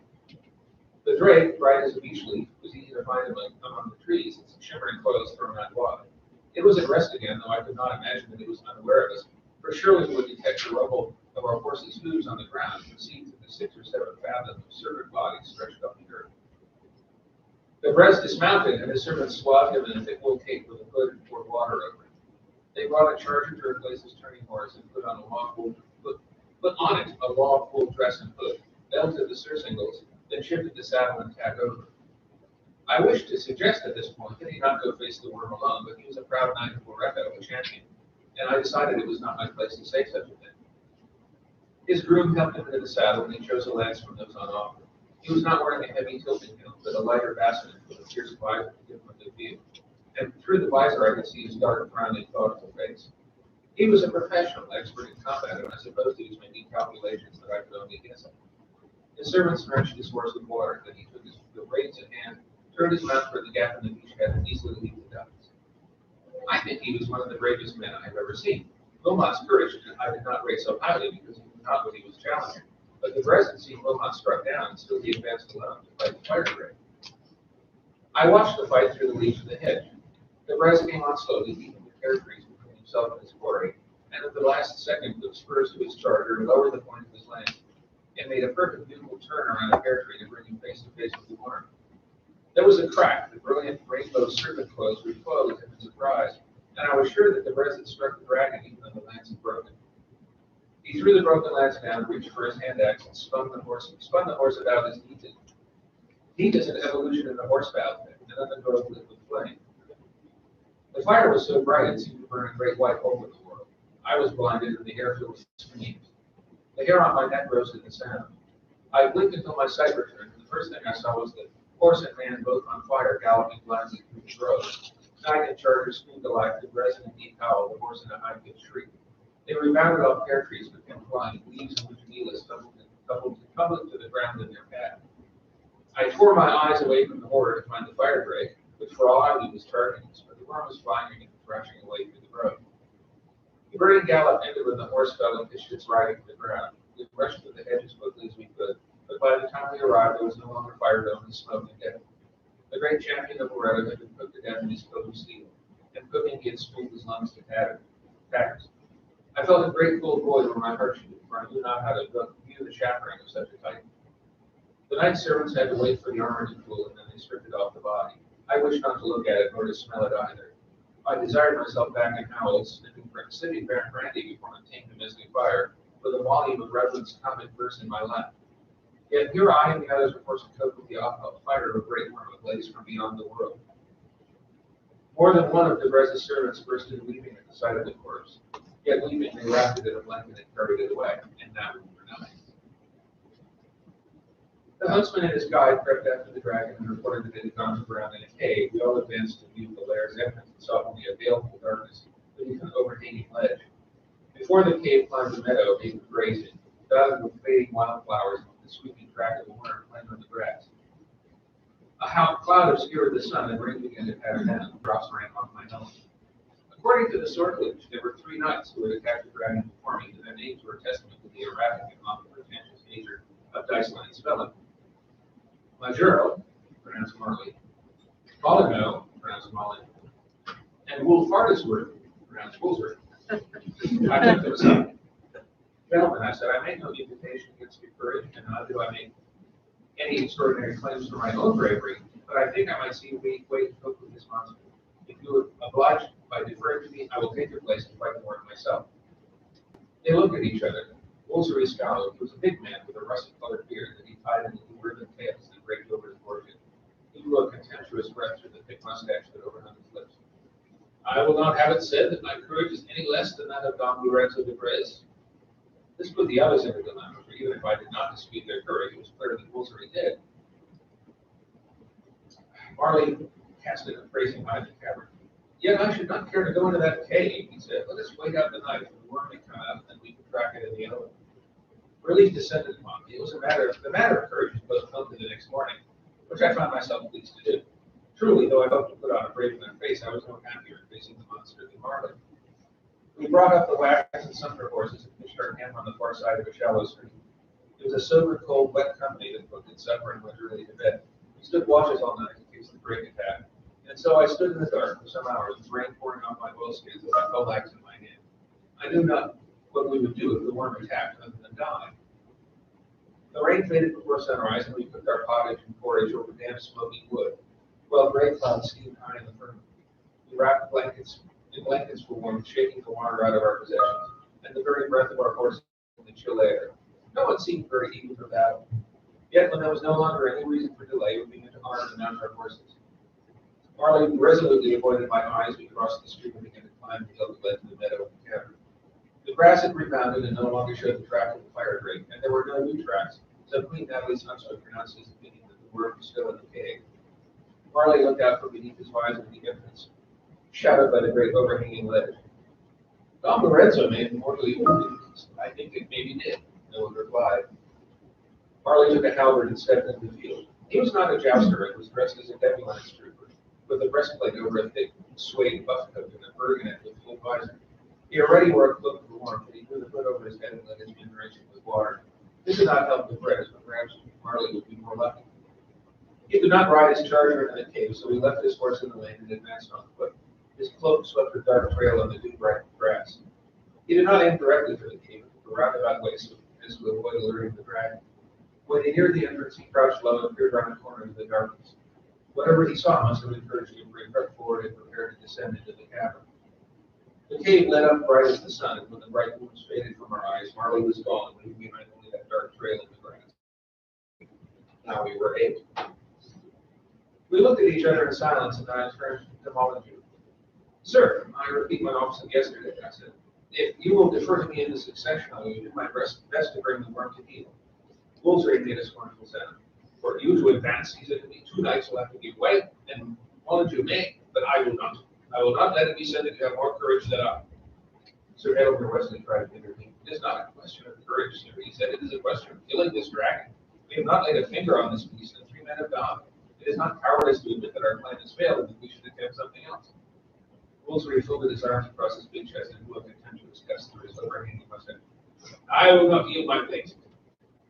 The drake, bright as a beech leaf, was easy to find among the trees, its shimmering coils thrown out wide. It was at rest again, though I could not imagine that it was unaware of us, for surely we would detect the rumble of our horses' hooves on the ground and proceed to the 6 or 7 fathoms of servant bodies stretched up the earth. The Brez dismounted, and his servants swathed him in a thick wool cape with a hood and poured water over it. They brought a charger to replace his turning horse and put on a log wool dress and hood, belted the surcingles, then shifted the saddle and tack over. I wished to suggest at this point that he not go face the worm alone, but he was a proud knight of Loretto, a champion, and I decided it was not my place to say such a thing. His groom helped him into the saddle, and he chose a lance from those on offer. He was not wearing a heavy tilting helm, but a lighter basket with a fierce visor to give him a good view. And through the visor I could see his dark, frowning, thoughtful face. He was a professional, expert in combat, and I suppose he was making calculations that I could only guess at. His servants drenched his horse with water, then he took the reins in hand, turned his mount toward the gap in the beech head, and easily leaped the ducks. I think he was one of the bravest men I have ever seen. Wilmot's courage I did not rate so highly because he was not what he was challenging. But the Brez had seen Wilmot struck down, and still he advanced alone to fight the fire drake. I watched the fight through the leaves of the hedge. The Brez came on slowly, keeping the pear trees between himself and his quarry, and at the last second put spurs to his charger, lowered the point of his lance, and made a perfect beautiful turn around a pear tree to bring him face to face with the worm. There was a crack, the brilliant rainbow serpent coils recoiled as if in surprise, and I was sure that the Brez had struck the dragon even though the lance had broken. He threw the broken lance down, reached for his hand axe, and spun the horse about as he did. Heat is an evolution in the horse valve, and then the growth lit with flame. The fire was so bright it seemed to burn a great white hole in the world. I was blinded, and the air filled with screams. The hair on my neck rose at the sound. I blinked until my sight returned, and the first thing I saw was the horse and man both on fire galloping blindly through the grove. Knight and charger screamed alike, the Brez in a deep howl, the horse in a high-pitched shriek. They rebounded off pear trees, but came flying, leaves and winter needles tumbled to the ground in their path. I tore my eyes away from the horror to find the fire drake, which for all I knew was targeting us, but the worm was flying and thrashing away through the grove. The burning gallop ended when the horse fell and pitched its riding to the ground. We rushed through the hedge as quickly as we could, but by the time we arrived, there was no longer fire, but only smoke and death. The great champion of Loretto had been put to death in his coat of steel, and cooking he had streamed his lungs to tatters. I felt a great cold void where my heart should be, for I knew not how to view the chattering of such a titan. The knight's servants had to wait for the armor to cool, and then they stripped it off the body. I wished not to look at it, nor to smell it either. I desired myself back in Howell's, sipping brandy before I tamed the mystic fire, with a volume of Reverend's comic verse in my lap. Yet here I and the others were forced to cope with the fire of a great worm ablaze from beyond the world. More than one of the Brez's servants burst into weeping at the sight of the corpse. Yet weeping, they wrapped it in a blanket and carried it away, and now we were night. The huntsman and his guide crept after the dragon and reported that it had gone to ground in a cave. We all advanced to view the lair's entrance and saw only a baleful darkness beneath an overhanging ledge. Before the cave climbed a meadow paved with grazing, dotted with fading wildflowers and the sweeping track of a worm playing on the grass. A cloud obscured the sun, and rain began to patter down. Drops ran off my helmet. According to the sword village, there were 3 knights who had attacked the dragon before me, and their names were a testament to the erratic and often pretentious nature of dice-line spelling. Majuro, pronounced Marley, Molyneux, pronounced Molly, and Wolfartisworth, pronounced Woolsworth. I looked at myself. Gentlemen, I said, I make no imputation against your courage, and neither do I make any extraordinary claims for my own bravery, but I think I might see a way to cope with this monster. If you would oblige by deferring to me, I will take your place and fight the war myself. They looked at each other. Woolsworth scowled. He was a big man with a russet-colored beard that he tied in little ribbon tails and draped over his forehead. He blew a contemptuous breath through the thick mustache that overhung his lips. I will not have it said that my courage is any less than that of Don Lorenzo de Perez. This put the others in a dilemma, for even if I did not dispute their courage, it was clear that Wolsey did. Marley cast an appraising eye at the cavern. Yet I should not care to go into that cave, he said. Let us wait out the night, for the worm may come out, and we can track it in the oven. Relief descended upon me. It was the matter of courage was postponed to the next morning, which I found myself pleased to do. Truly, though I hoped to put on a brave enough face, I was no happier in facing the monster than Marley. We brought up the wagons and sumpter horses and pitched our camp on the far side of a shallow stream. It was a sober, cold, wet company that cooked its supper and went early to bed. We stood watches all night in case the break attacked, and so I stood in the dark for some hours with rain pouring off my oilskins and my poleaxe in my hand. I knew not what we would do if the worm attacked other than die. The rain faded before sunrise, and we cooked our pottage and porridge over damp, smoky wood, while gray clouds steamed high in the firmament. We wrapped blankets for warmth, shaking the water out of our possessions, and the very breath of our horses in the chill air. No one seemed very eager for battle. Yet, when there was no longer any reason for delay, we began to arm and mount our horses. Marley resolutely avoided my eyes. We crossed the stream and began to climb the hill that led to the meadow of the cavern. The grass had rebounded and no longer showed the track of the fire grate, and there were no new tracks, so Queen Natalie's huntsman pronounced his opinion that the worm was still in the cave. Marley looked out from beneath his visor at the entrance, shadowed by the great overhanging ledge. Don Lorenzo may have mortally wounded. I think it maybe did, no one replied. Marley took a halberd and stepped into the field. He was not a jouster and was dressed as a deputy trooper, with a breastplate over a thick suede buff coat and a bergonet with full visor. He already wore a cloak for warmth, but he drew the hood over his head and let his men drench it with water. This did not help the press, but perhaps Marley would be more lucky. He could not ride his charger into the cave, so he left his horse in the lane and advanced on foot. His cloak swept a dark trail on the dew-bright grass. He did not aim directly for the cave, but a roundabout way as to avoid alerting the dragon. When he neared the entrance, he crouched low and peered around the corner into the darkness. Whatever he saw must have encouraged him to bring her forward and prepare to descend into the cavern. The cave lit up bright as the sun, and when the bright moon faded from our eyes, Marley was gone, leaving behind only that dark trail in the grass. Now we were 8. We looked at each other in silence, and I turned to Molyneux. Sir, I repeat my office of yesterday, I said. If you will defer to me in the succession, I will do my best to bring the worm to heel. Wolsey made a scornful sound. For you to advance, he said to me, 2 knights will have to give way, and Molyneux may, but I will not. I will not let it be said that you have more courage than I. Sir Edward Wesley tried to intervene. It is not a question of courage, sir, he said. It is a question of killing this dragon. We have not laid a finger on this beast, and 3 men have died. It is not cowardice to admit that our plan has failed and that we should attempt something else. Wolsey folded his arms across his big chest and blew a contemptuous gust through his overhanging mustache. I will not yield my place.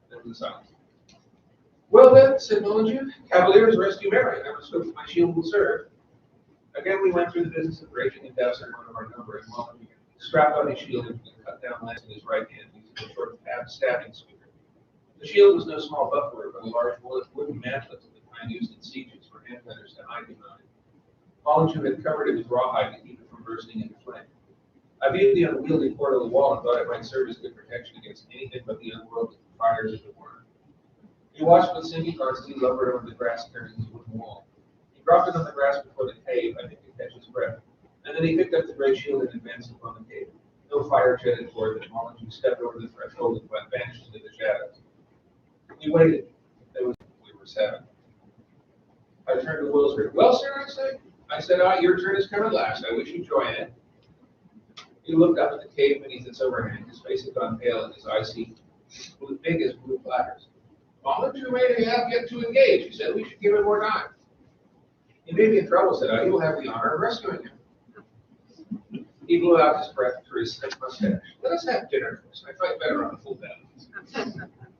There was a silence. Well then, said Molyneux, cavaliers, rescue Mary. I must hope that my shield will serve. Again, we went through the business of breaking and dousing one of our number, and Molyneux strapped on his shield and cut down lance in his right hand using a short stabbing spear. The shield was no small buckler, but a large wooden mantlet of the kind used in sieges for handgunners to hide behind. Molyneux had covered it with rawhide to keep it from bursting into flame. I viewed the unwieldy port of the wall and thought it might serve as good protection against anything but the unworldly fires of the worm. He watched with sinking heart as he lumbered over the grass carrying the wooden wall. He dropped it on the grass before the cave, I think to catch his breath, and then he picked up the great shield and advanced upon the cave. No fire jetted forth, and Molyneux stepped over the threshold and vanished into the shadows. We waited. We were 7. I turned to Wolsey. Well, sir, I said, your turn has come at last. I wish you joy in it. He looked up at the cave beneath its overhang. His face had gone pale and his eyes seemed big as blue platters. Molyneux may have yet to engage. He said we should give him more time. He may be in trouble, said I. He will have the honor of rescuing him. He blew out his breath through his thick mustache. Let us have dinner first. I fight better on a full belly.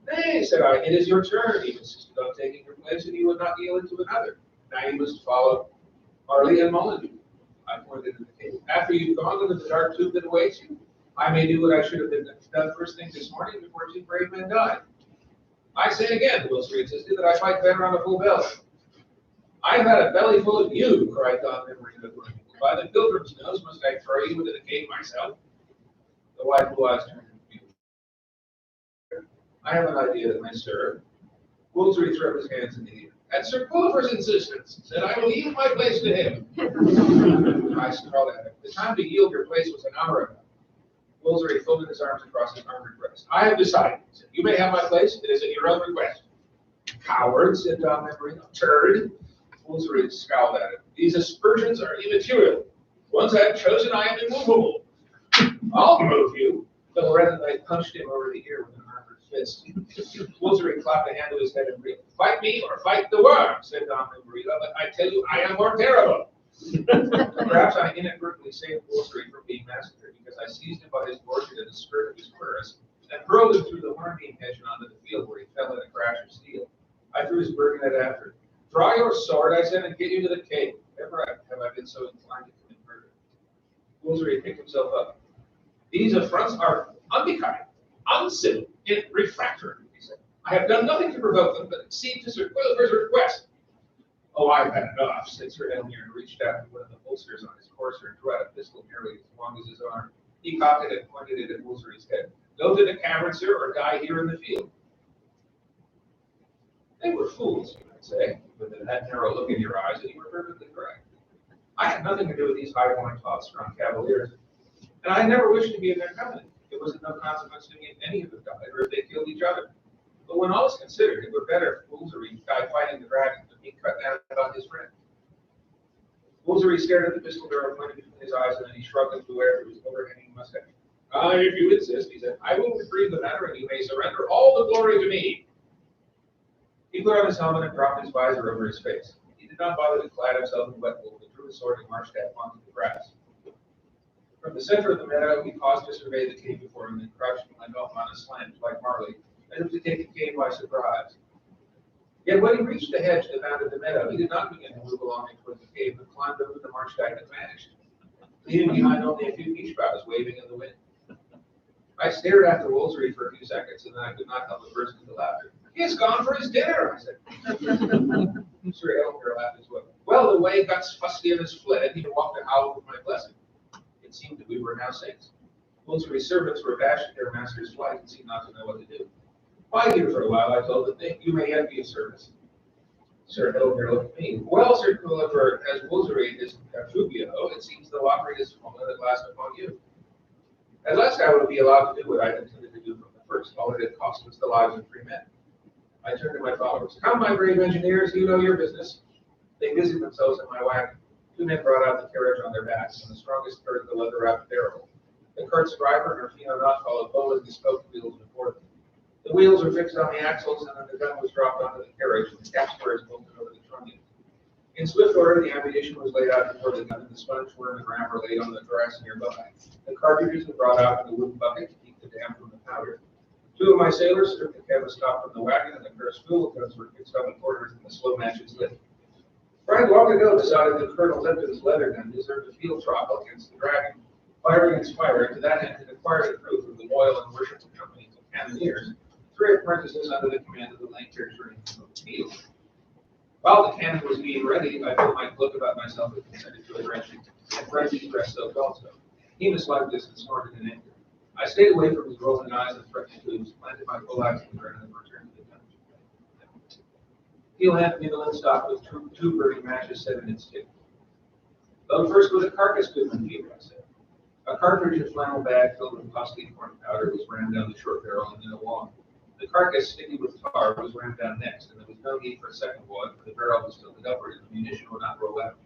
Nay, said I, it is your turn. He insisted on taking your place, and he would not yield it to another. Now you must follow Marley and Molyneux. I pointed to the cave. After you've gone into the dark tube that awaits you, I may do what I should have done first thing this morning before 2 brave men died. I say again, Wolsey insisted, that I fight better on a full belly. I've had a belly full of you, cried Don Memory of the Room. By the pilgrim's nose, must I throw you into the cave myself? The wide blue eyes turned confused. I have an idea that may serve. Wolsey threw up his hands in the air. at Sir Gulliver's insistence, said I will yield my place to him. I snarled at him. The time to yield your place was an hour ago. Wolsey folded his arms across his armored breast. I have decided, he said. You may have my place. It is at your own request. Coward, said Don Membrino. Turd. Wolsey scowled at him. These aspersions are immaterial. Once I have chosen, I am immovable. I'll move you. The Loretta Knight punched him over the ear with an armored fist. Wolsey clapped a hand to his head and breathed. Fight me or fight the worm, said Don Membrino, but I tell you, I am more terrible. Perhaps I inadvertently saved Wolsey from being massacred because I seized him by his gorget and the skirt of his cuirass and hurled him through the hornbeam hedge and onto the field where he fell in a crash of steel. I threw his burgonet after him. Draw your sword, I said, and get you to the cave. Never have I been so inclined to commit murder. Wolsey picked himself up. These affronts are unbecoming, uncivil, and refractory, he said. I have done nothing to provoke them, but accede to Sir Gulliver's request. Oh, I've had enough, said Sir Elmere, and reached out to one of the holsters on his courser and drew out a pistol nearly as long as his arm. He cocked it and pointed it at Wolsey's head. Go to the cavern, sir, or die here in the field. They were fools, you might say, with that narrow look in your eyes, and you were perfectly correct. I had nothing to do with these high-born, top-strung cavaliers, and I never wished to be in their company. It was of no consequence to me if any of them died, or if they killed each other. But when all is considered, it were better if Wolsey died fighting the dragon than being cut down about his friend. Wolsey stared at the pistol barrel pointed between his eyes, and then he shrugged and blew air through his overhanging mustache. If you insist, he said, I will retrieve the matter, and you may surrender all the glory to me. He put on his helmet and dropped his visor over his face. He did not bother to clad himself in wet wool, but drew his sword and marched out onto the grass. From the center of the meadow, he paused to survey the cave before him, and crouched and went off on a slant like Marley, as if to take the cave by surprise. Yet when he reached the hedge that bounded the meadow, he did not begin to move along it toward the cave, but climbed over the marsh dyke and vanished, leaving behind only a few peach boughs waving in the wind. I stared after Wolsey for a few seconds, and then I could not help but burst into laughter. He has gone for his dinner, I said. Sir Elmer laughed as well. Well, the way Guts Fustian has fled, he walked a howl with my blessing. It seemed that we were now saints. Wolsey's servants were abashed at their master's flight and seemed not to know what to do. Bide here for a while, I told them. You may yet be of service. Sir Elmer looked at me. Well, Sir Gulliver, as Wolsey is Fubio, it seems the lottery is fallen at last upon you. At last I would be allowed to do what I intended to do from the first. All it had cost was the lives of 3 men. I turned to my followers. Come, my brave engineers, you know your business. They busied themselves in my wagon. 2 men brought out the carriage on their backs, and the strongest carried the leather-wrapped barrel. The cart's driver and Rufino Knott followed both the spoke wheels before them. The wheels were fixed on the axles, and then the gun was dropped onto the carriage, and the cap spurs bolted over the trunnion. In swift order, the ammunition was laid out before the gun, and the sponge worm and ram were laid on the grass nearby. The cartridges were brought out in a wooden bucket to keep the damp from the powder. 2 of my sailors stripped the canvas top from the wagon, and the pair of spool guns were fixed on the quarters, and the slow matches lit. For I had long ago decided that Colonel Lipton's leather gun deserved a field trial against the dragon. Fire against fire, and to that end had acquired a crew from the loyal and worshipful company of cannoneers, 3 apprentices under the command of the Lancashire field. While the cannon was being ready, I put my cloak about myself and consented to a drenching, and Frenchie's dress soaked also. He misliked this and snorted in anger. I stayed away from his rolling eyes and threatening to planted my full axe in the ground and returned to the gun. He'll handed me the linstock with 2 burning matches set in its tip. Load first with a carcass, Goodman Peter, I said. A cartridge and flannel bag filled with costly corn powder was rammed down the short barrel and then a wad. The carcass, sticky with tar, was rammed down next, and there was no need for a second wad, for the barrel was tilted upward and the munition would not roll out.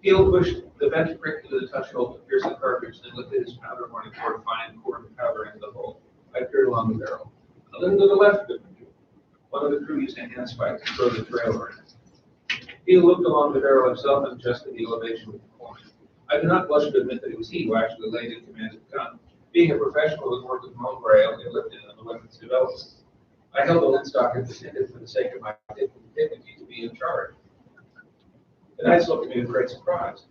Peel pushed the bent prick into the touch hole to pierce the cartridge, then lifted his powder horn and poured fine corn powder into the hole. I peered along the barrel. A little to the left, Goodman. One of the crew used a handspike to throw the trailer in. Peel looked along the barrel himself and adjusted the elevation with the corn. I do not blush to admit that it was he who actually laid in command of the gun. Being a professional who worked with Mowbray, and Lipton on the weapons development, I held the linstock and pretended for the sake of my dignity to be in charge. The knights looked at me with great surprise.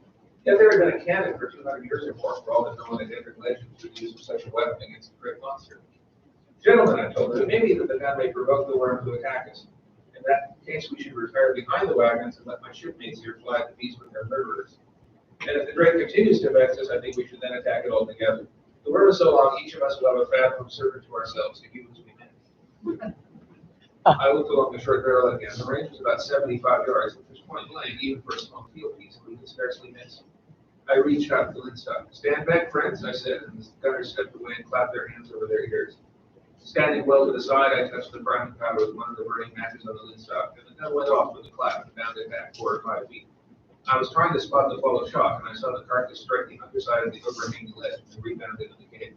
Yet there had been a cannon for 200 years or more, for all that no one had entered legend through the use of such a weapon against a great monster. Gentlemen, I told them, it may be that the gun may provoke the worm to attack us. In that case, we should retire behind the wagons and let my shipmates here fly at the beast with their murderers. And if the drake continues to vex us, I think we should then attack it altogether. The worm is so long, each of us will have a fathom servant to ourselves, to humans we men. I looked along the short barrel again. The range was about 75 yards, which was point blank, even for a small field piece, and we could scarcely miss. I reached out to Linstock. "Stand back, friends," I said, and the gunners stepped away and clapped their hands over their ears. Standing well to the side, I touched the priming powder with one of the burning matches on the Linstock, and the gun went off with a clap and bounded back 4 or 5 feet. I was trying to spot the follow shot, and I saw the carcass strike the underside of the overhanging ledge and rebound into the cave.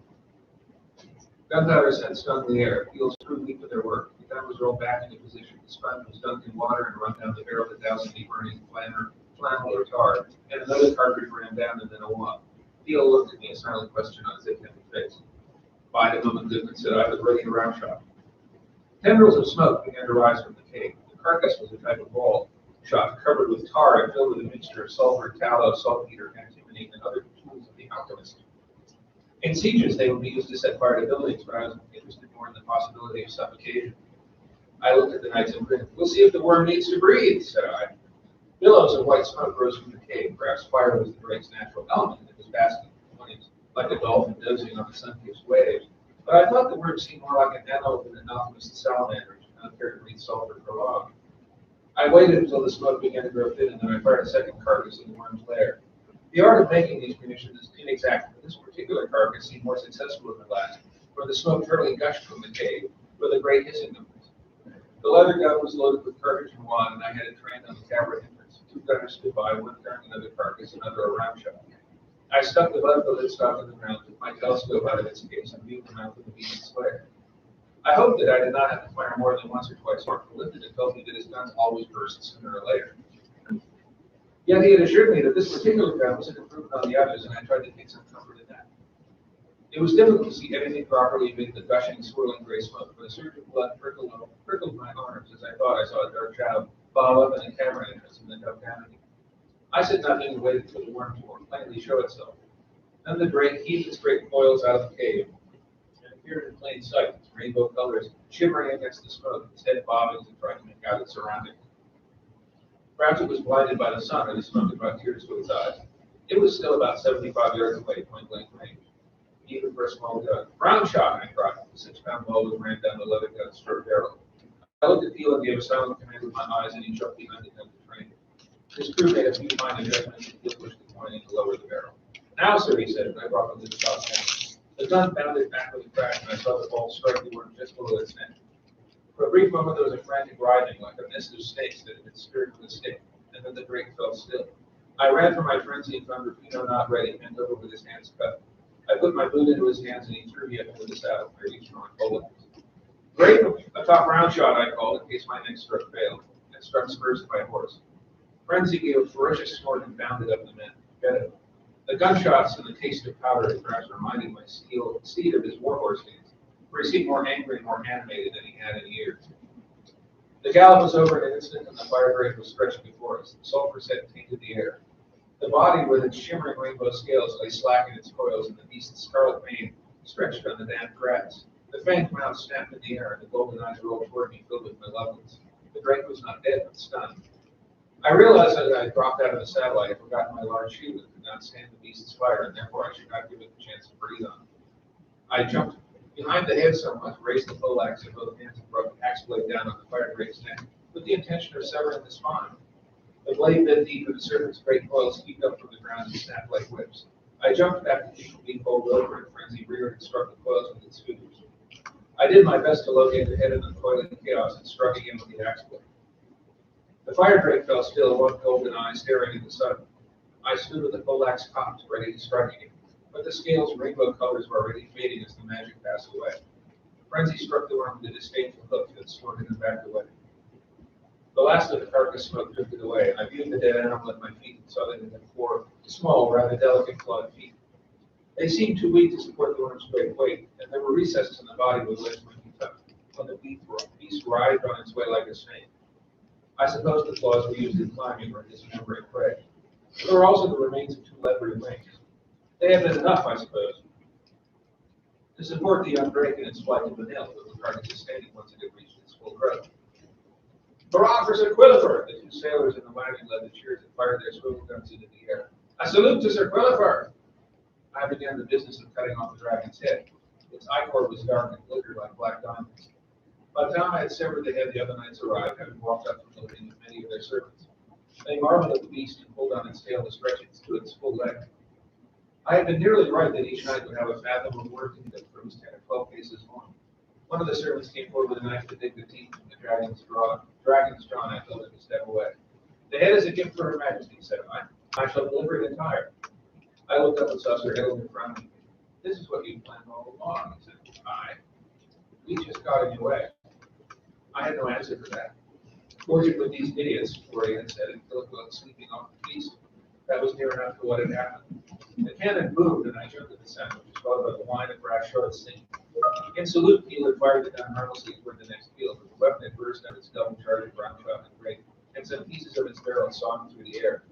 Gunpowders had stung the air. Heels proved weak for their work. The gun was rolled back into position. The sponge was dunked in water and run down the barrel to douse the burning flannel or tar, and another cartridge ran down and then a wad. Theo looked at me, a silent question on his thick-headed face. "By the moment, Goodman," said I, was ready to round shot. Tendrils of smoke began to rise from the cave. The carcass was a type of ball shot covered with tar and filled with a mixture of sulfur, tallow, saltpeter, antimony, and other tools of the alchemist. In sieges, they would be used to set fire to buildings, but I was interested more in the possibility of suffocation. I looked at the knights and grinned. "We'll see if the worm needs to breathe," said I. Billows of white smoke rose from the cave. Perhaps fire was the drake's natural element that was basking in flames, like a dolphin dozing on the sun-kissed waves. But I thought the worm seemed more like an antelope than an alchemist's salamander, which did not care to breathe sulfur for long. I waited until the smoke began to grow thin, and then I fired a second carcass in the worm's lair. The art of making these munitions is inexact, but this particular carcass seemed more successful than the last, for the smoke fairly gushed from the cave with a great hissing noise. The leather gun was loaded with cartridge and wad, and I had it trained on the cavern entrance. 2 gunners stood by, one carrying another carcass, another a round shot. I stuck the butt of the lidstock in the ground, took my telescope out of its case, and viewed the mouth of the beast's lair. I hoped that I did not have to fire more than once or twice more, for Linton had told me that his guns always burst sooner or later. Yet he had assured me that this particular gun was an improvement on the others, and I tried to take some comfort in that. It was difficult to see anything properly amid the gushing, swirling gray smoke, but a surge of blood prickled my arms as I thought I saw a dark shadow bob up in the cavern entrance and then come down again. I said nothing and waited for the worm to more plainly show itself. Then the drake heaved its great coils out of the cave and appeared in plain sight, its rainbow colors shimmering against the smoke, its head bobbing as it tried to make out its surroundings. Perhaps it was blinded by the sun, or the smoke had brought tears to its eyes. It was still about 75 yards away, point blank range, even for a small gun. "Round shot," I cried. The 6-pound ball was rammed down the leather gun's short barrel. I looked at Theo and gave a silent command with my eyes, and he jumped behind the gun to train. His crew made a few minor adjustments, and Theo pushed the point in to lower the barrel. "Now, sir," he said, and I brought the lid shot down. The gun bounded back with a crash, and I saw the ball strike the worm just below its neck. For a brief moment, there was a frantic writhing, like a nest of snakes that had been speared with a stick, and then the drake fell still. I ran for my frenzy and found Rufino not ready, bent over with his hands cut. I put my boot into his hands, and he threw me up into the saddle. I reached for my bullet. "Great! A top round shot," I called, in case my next stroke failed, and struck spurs to my horse. Frenzy gave a ferocious snort and bounded up the men. The gunshots and the taste of powder had perhaps reminded my steed of his warhorse days, for he seemed more angry and more animated than he had in years. The gallop was over in an instant, and the fire break was stretched before us. The sulphur scent tainted the air. The body with its shimmering rainbow scales lay slack in its coils, and the beast's scarlet mane stretched on the damp grass. The fanged mouth snapped in the air, and the golden eyes rolled toward me, filled with malevolence. The drake was not dead, but stunned. I realized that I had dropped out of the saddle. I had forgotten my large shield and could not stand the beast's fire, and therefore I should not give it the chance to breathe on. I jumped behind the head somewhat, raised the poleaxe in both hands, and brought the axe blade down on the fire drake's neck, with the intention of severing the spine. The blade bit deep, and the serpent's great coils heaped up from the ground and snapped like whips. I jumped back to keep from being bowled over, and frenzy reared and struck the coils with its fingers. I did my best to locate the head in the coiling chaos and struck again with the axe blade. The fire drake fell still, one golden eye staring at the sun. I stood with the poleaxe cocked, ready to strike again, but the scales and rainbow colors were already fading as the magic passed away. Frenzy struck the worm with a disdainful hook that snorted and backed away. The last of the carcass smoke drifted away, and I viewed the dead animal at my feet and saw that it had 4 small, rather delicate clawed feet. They seemed too weak to support the worm's great weight, and there were recesses in the body where the legs might be touched. When the beast writhed on its way like a snake. I suppose the claws were used in climbing or dismembering prey. There were also the remains of 2 leathery wings. They had been enough, I suppose, to support the young drake in its flight to the hill, but was hardly sustaining once it had reached its full growth. "Hurrah for Sir Quillifer!" The 2 sailors in the wagon led the cheers and fired their swivel guns into the air. "A salute to Sir Quillifer!" I began the business of cutting off the dragon's head. Its ichor was dark and glittered like black diamonds. By the time I had severed the head, the other knights arrived, having walked up from the living with many of their servants. They marveled at the beast and pulled on its tail to stretch it to its full length. I had been nearly right that each knight would have a fathom of work in it, for it was 10 or 12 paces long. One of the servants came forward with a knife to dig the teeth from the dragon's jaw, and I told him to step away. The head is a gift for Her Majesty, said I. I shall deliver it entire. I looked up and saw Sir Edwin frowning. This is what you planned all along, he said. Aye. We just got in your way. I had no answer for that. Fortunately, these idiots, Florian said, and Philip was sleeping off the feast. That was near enough to what had happened. The cannon boomed, and I jumped at the sound, which was followed by the whine of brass shorts singing. In salute, Peel had fired the gun harmlessly toward the next field, but the weapon had burst out its double charge of round shot and grape, and some pieces of its barrel sawed through the air.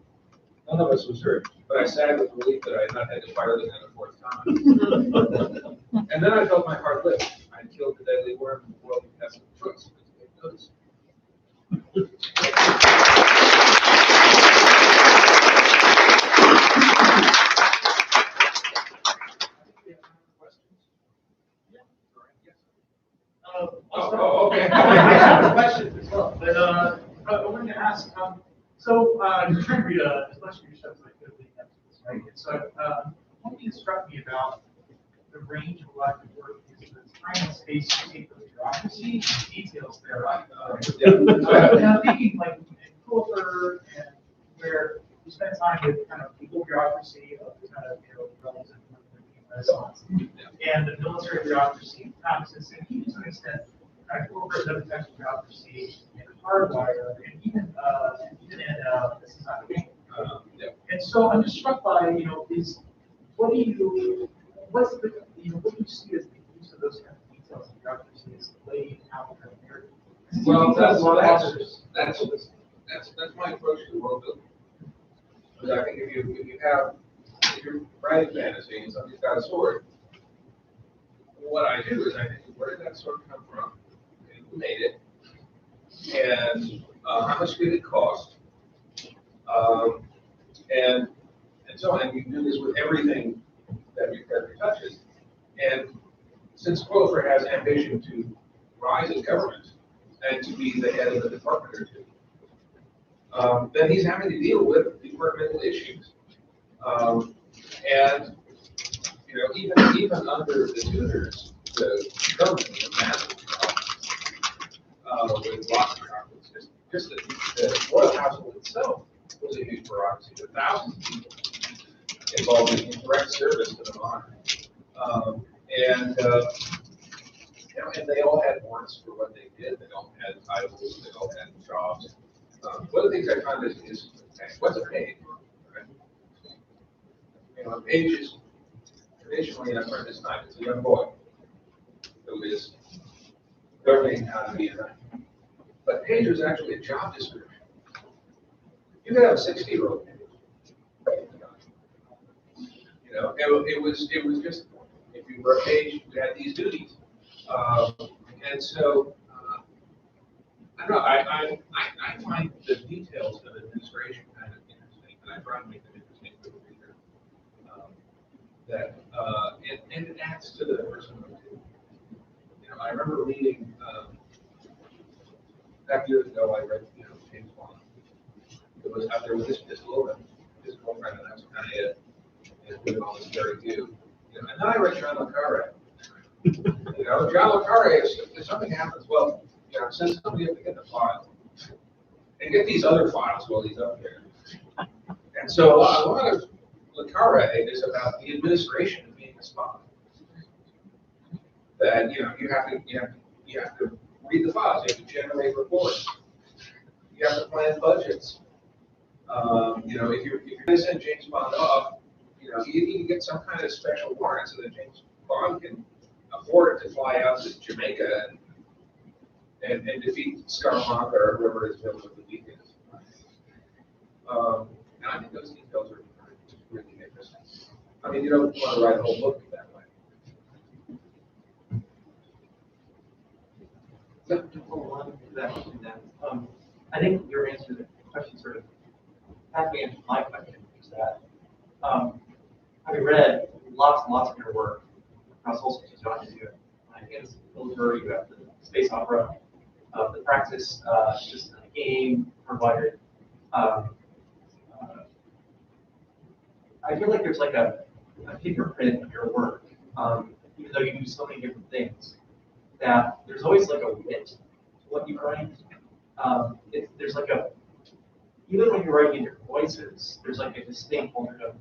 None of us was hurt, but I sagged with relief that I had not had to fire the gun a fourth time. And then I felt my heart lift. I had killed the deadly worm in the world of pestilent choice. Notice. Okay. I have a question as well, but I wanted to ask, so I'm trying to read as much of your stuff as I could leading up to this, right? And so one thing that struck me about the range of elective work is the time and space to take the bureaucracy and details there. And I'm thinking like in Culver and where you spend time with kind of legal bureaucracy of the kind of, relatives and Renaissance, and the military bureaucracy, Thompson, and even to an extent, kind of corporate defense bureaucracy and hardwire, and even in this is not a game. And so I'm just struck by, is what do you see as the use of those kind of details and bureaucracy is laid out in the narrative? Well, that's my approach to world building. Because I think if you're writing fantasy and somebody's got a sword, what I do is I think, where did that sword come from? And who made it? And how much did it cost? And so on. And you do this with everything that you touches. And since Quillifer has ambition to rise in government and to be the head of a department or two, then he's having to deal with departmental issues. And even under the Tudors, the government was a massive problem with lots of problems. Just the royal household itself was a huge bureaucracy, with thousands of people involved in direct service to the monarch. And they all had warrants for what they did. They all had titles. They all had jobs. One of the things I found is what's a page? Right? A page is traditionally an apprentice knight. It's a young boy who is learning how to be a knight. But page was actually a job description. You could have a 60-year-old page. It was just, if you were a page, you had these duties. And so, I don't know, I find the details of administration kind of interesting, and I try to make them interesting for the reader. And it adds to the personality. I remember reading, back years ago, I read, James Bond. It was out there with his pistol and his girlfriend, and that was kind of it. And with all this very few. And then I read John le Carré. John le Carré, if something happens, well, send somebody up to get the file. And get these other files while he's up there. And so a lot of le Carré is about the administration of being a spy. That you have to read the files, you have to generate reports, you have to plan budgets. If you're going to send James Bond off, you can get some kind of special warrant so that James Bond can afford to fly out to Jamaica and defeat Scaramanga or whoever his villain of the week is. And I think those details are really interesting. I mean, you don't want to write a whole book that way. To follow on to that question then, I think your answer to the question sort of halfway answered my question, which is that having read lots and lots of your work across all sorts of genres, you have against Pilsner, you have the space opera. The practice just a game provided. I feel like there's like a fingerprint of your work, even though you do so many different things. That there's always like a wit to what you write. There's like a even when you're writing in your voices, there's like a distinct kind of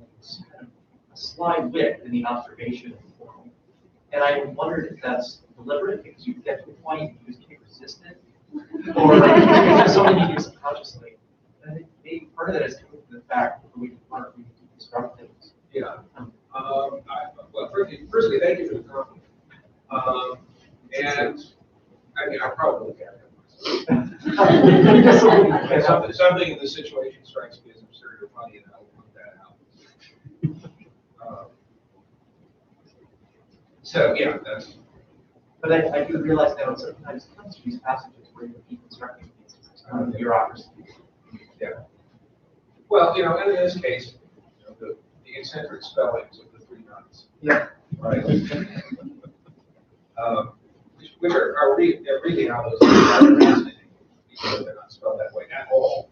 a sly wit in the observation of the world. And I wondered if that's deliberate because you get to a point you just can't resist it, or it's just something you do subconsciously. And I think maybe part of that is coming from the fact that we disrupt things. Yeah. Well, firstly, thank you for the compliment. And I mean, I probably look at it. Something in the situation strikes me as absurd or funny, and I will point that out. So yeah, that's. But I do realize now it sometimes comes to these passages where you're deconstructing things, bureaucracy. Yeah. Well, and in this case, the eccentric spellings of the three nuns. Yeah. Right. Which are really how those are fascinating, because they're not spelled that way at all.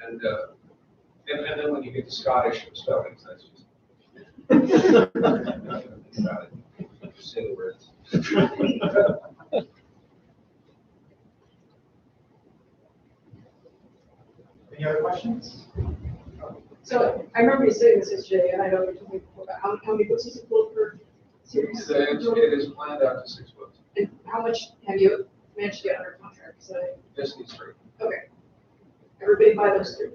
And then when you get to Scottish spellings, that's just nothing about it. Just say the words. Any other questions? So I remember you saying this yesterday, and I know we told me before about how many books is it full per series? It is planned out to 6 books. And how much have you managed to get under contract? So, Just these 3. okay. Everybody buy those 3.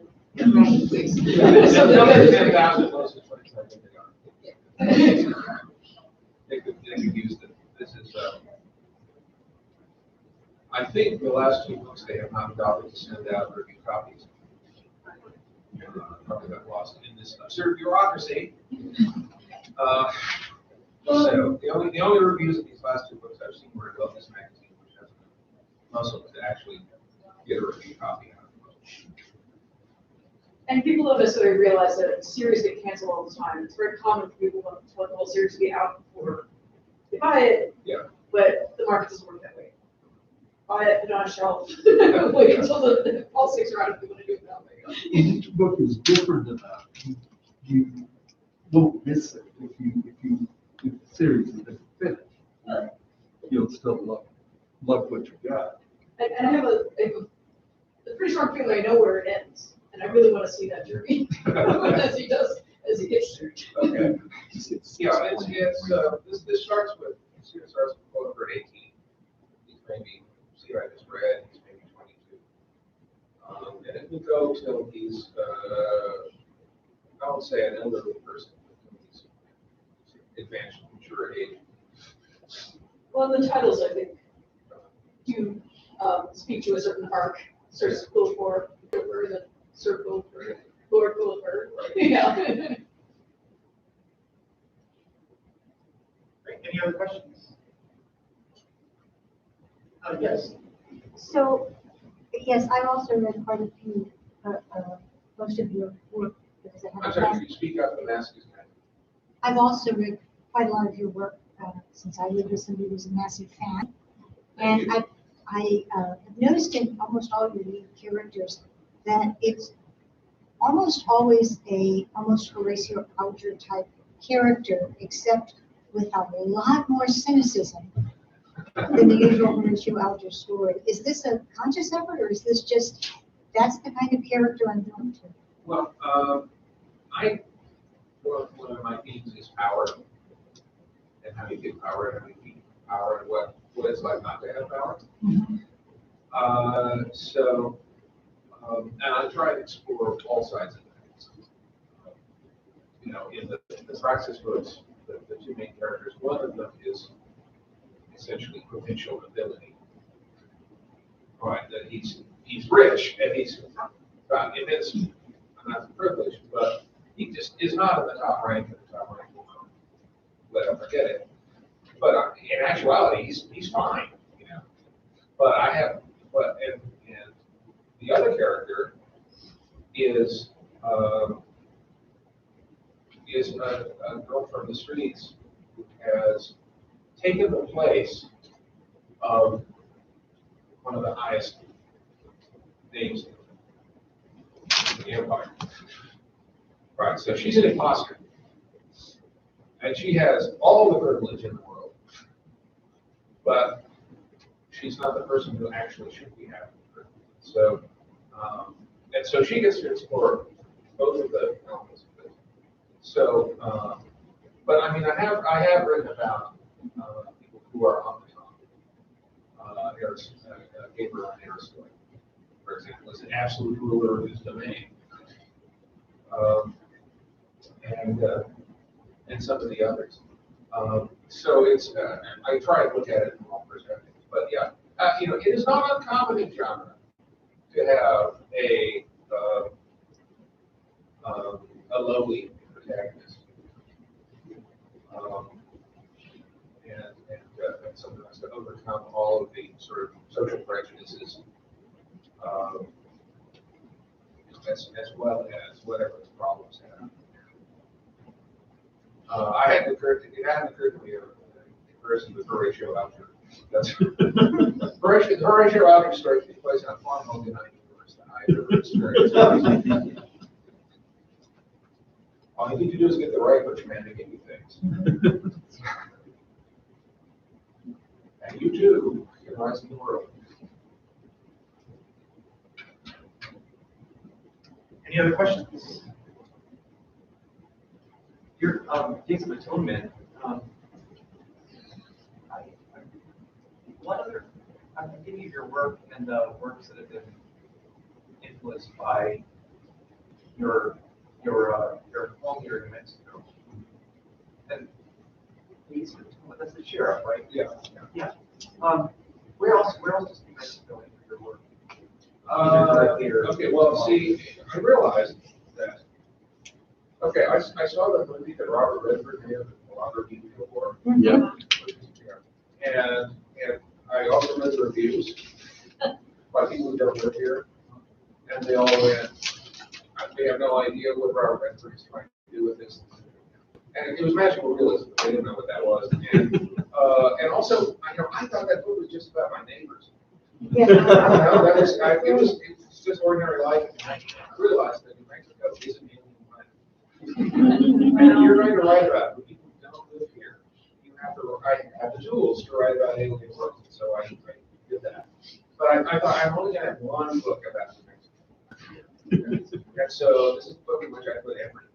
Please. Another 10,000 plus is what I think they got. They could use it. This is, I think the last 2 books they have not bothered to send out review copies. Probably got lost in this absurd bureaucracy. So the only reviews of these last 2 books I've seen were in Wellness Magazine, which has a muscle to actually get a review copy out of it. And people don't necessarily realize that series get canceled all the time. It's very common for people to want the whole series to be out before they buy it. Yeah. But the market doesn't work that way. Buy it, put it on a shelf, wait until the all 6 are out if you want to do it that way. Each book is different enough. You won't miss it if the series is finished. You'll still love what you got. And I have a pretty strong feeling I know where it ends, and I really want to see that journey as he gets through. Okay. Yeah, this starts with over 18. He's maybe, see, I just read, he's maybe 22. And it will go till he's, I would say an elderly person, he's advanced mature age. Well, the titles, I think, do speak to a certain arc. Circle for Gilbert, and Circle for Lord Gilbert. Yeah. Great. Any other questions? Yes. So, yes, I've also read quite a few, most of your work because I I'm have. sorry, if you speak up, the mask is kind I've also read quite a lot of your work since I lived with somebody who was a massive fan, and I have noticed in almost all your lead characters that it's almost always almost Horatio Alger type character, except with a lot more cynicism than the usual Horatio Alger story. Is this a conscious effort, or is this just, that's the kind of character I'm drawn to? Well, one of my themes is power, and how you get power, and how you keep power, and what it's like not to have power. Mm-hmm. And I try to explore all sides of that. In the Praxis books, the 2 main characters, one of them is essentially provincial nobility. Right, that he's rich and he's got immense amounts of privilege, but he just is not in the top rank, and the top rank will let him forget it. But in actuality, he's fine, But and the other character is a girl from the streets who has taken the place of one of the highest names in the empire. Right, so she's an imposter. And she has all the privilege in the world, but she's not the person who actually should be having the privilege. So, and so she gets to explore both of the elements of it. So, but I mean, I have written about people who are on the top. Gabriel Aristotle, for example, is an absolute ruler of his domain. And some of the others. So it's, I try to look at it from all perspectives, but yeah, it is not uncommon in genre to have a lowly protagonist, and sometimes to overcome all of the sort of social prejudices, as well as whatever the problems have. It hadn't occurred to me in person with Horatio Alger. That's Horatio Alger story takes place on a farm home in universe that I've ever experienced. All you need to do is get the right rich man to give you things. And you too can rise in the world. Any other questions? Your Days of Atonement, what other, I'm thinking of your work and the works that have been influenced by your home here in Mexico. And Days of Atonement, that's the sheriff, right? Yeah. Yeah. Where else does New Mexico enter your work? Either directly or- Okay, well, see, I realized that. Okay, I saw the movie that Robert Redford made of Robert Beat before. Yeah. And I also read the reviews by people who don't live here, and they all went, they have no idea what Robert Redford is trying to do with this. And it was magical realism. They didn't know what that was. And also, I thought that book was just about my neighbors. Yeah. It was just ordinary life. And I realized that New Mexico is an alien planet. And if you're going to write about it, but people who don't live here, you have to. I have the tools to write about alien world, so I did that. But I thought I'm only going to have one book about New Mexico. And so this is the book in which I put everything.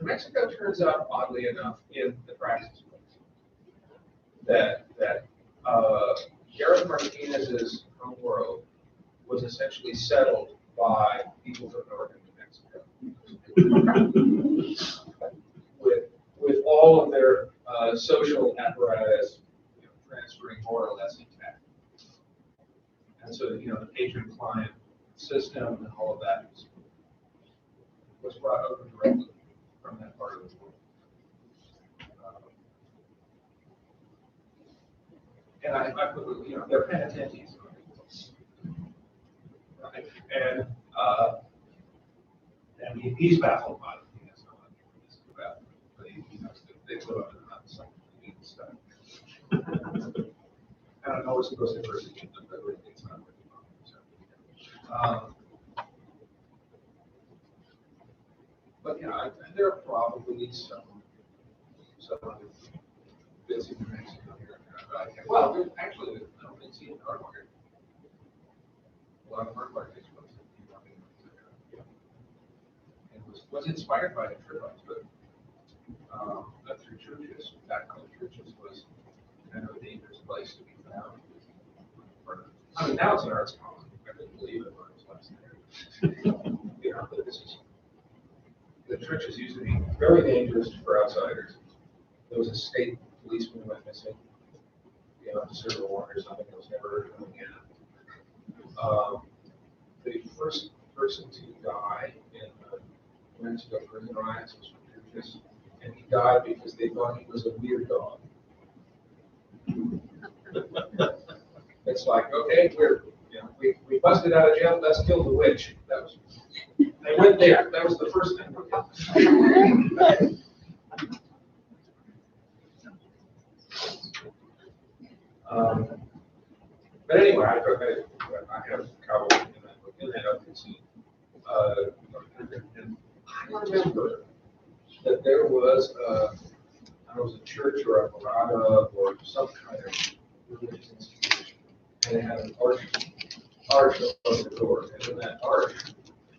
New Mexico turns up, oddly enough, in the practice that Gareth Martinez's home world was essentially settled by people from northern New Mexico, with all of their social apparatus transferring more or less intact. And so the patron-client system and all of that was brought over directly from that part of the world. And I put, they're penitentiaries. Right? And he's baffled by it. He has no idea what this is about. But he knows that they live under the house and stuff. I don't know we're supposed to persecute them, but really it's not working on them. But there are probably some other bits in New Mexico here. Well, actually, I don't think see in our market. A lot of our market takes place in and was inspired by the trip, but through churches. Back when the churches was kind of a dangerous place to be found. I mean, now it's an arts colony. I couldn't believe it when it was last there. But this is. The churches used to be very dangerous for outsiders. There was a state policeman who went missing, to serve a warrant or something. That was never heard of again. The first person to die in the New Mexico prison riots was from churches, and he died because they thought he was a weird dog. It's like, okay, we busted out of jail. Let's kill the witch. They went there. That was the first thing. But anyway, I have trouble in that other scene. And I remember that there was a church or a parada or some kind of religious institution, and it had an arch above the door, and in that arch,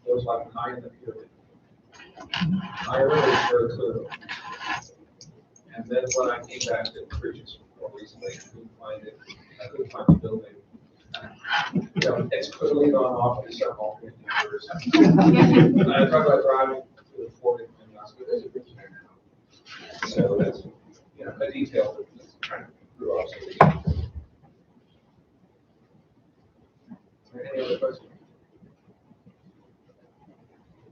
there was like an eye in the pyramid. I remember it very clearly. And then when I came back to Bridges more recently, I couldn't find it. I couldn't find the building. You know, it's clearly gone off to some alternate universe. And I talked about driving to the fort and I was like, there's a bridge there now. So that's, you know, a detail that's kind of grew up. Any other questions?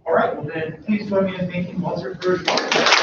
All right, well then, please join me in thanking Walter for his work.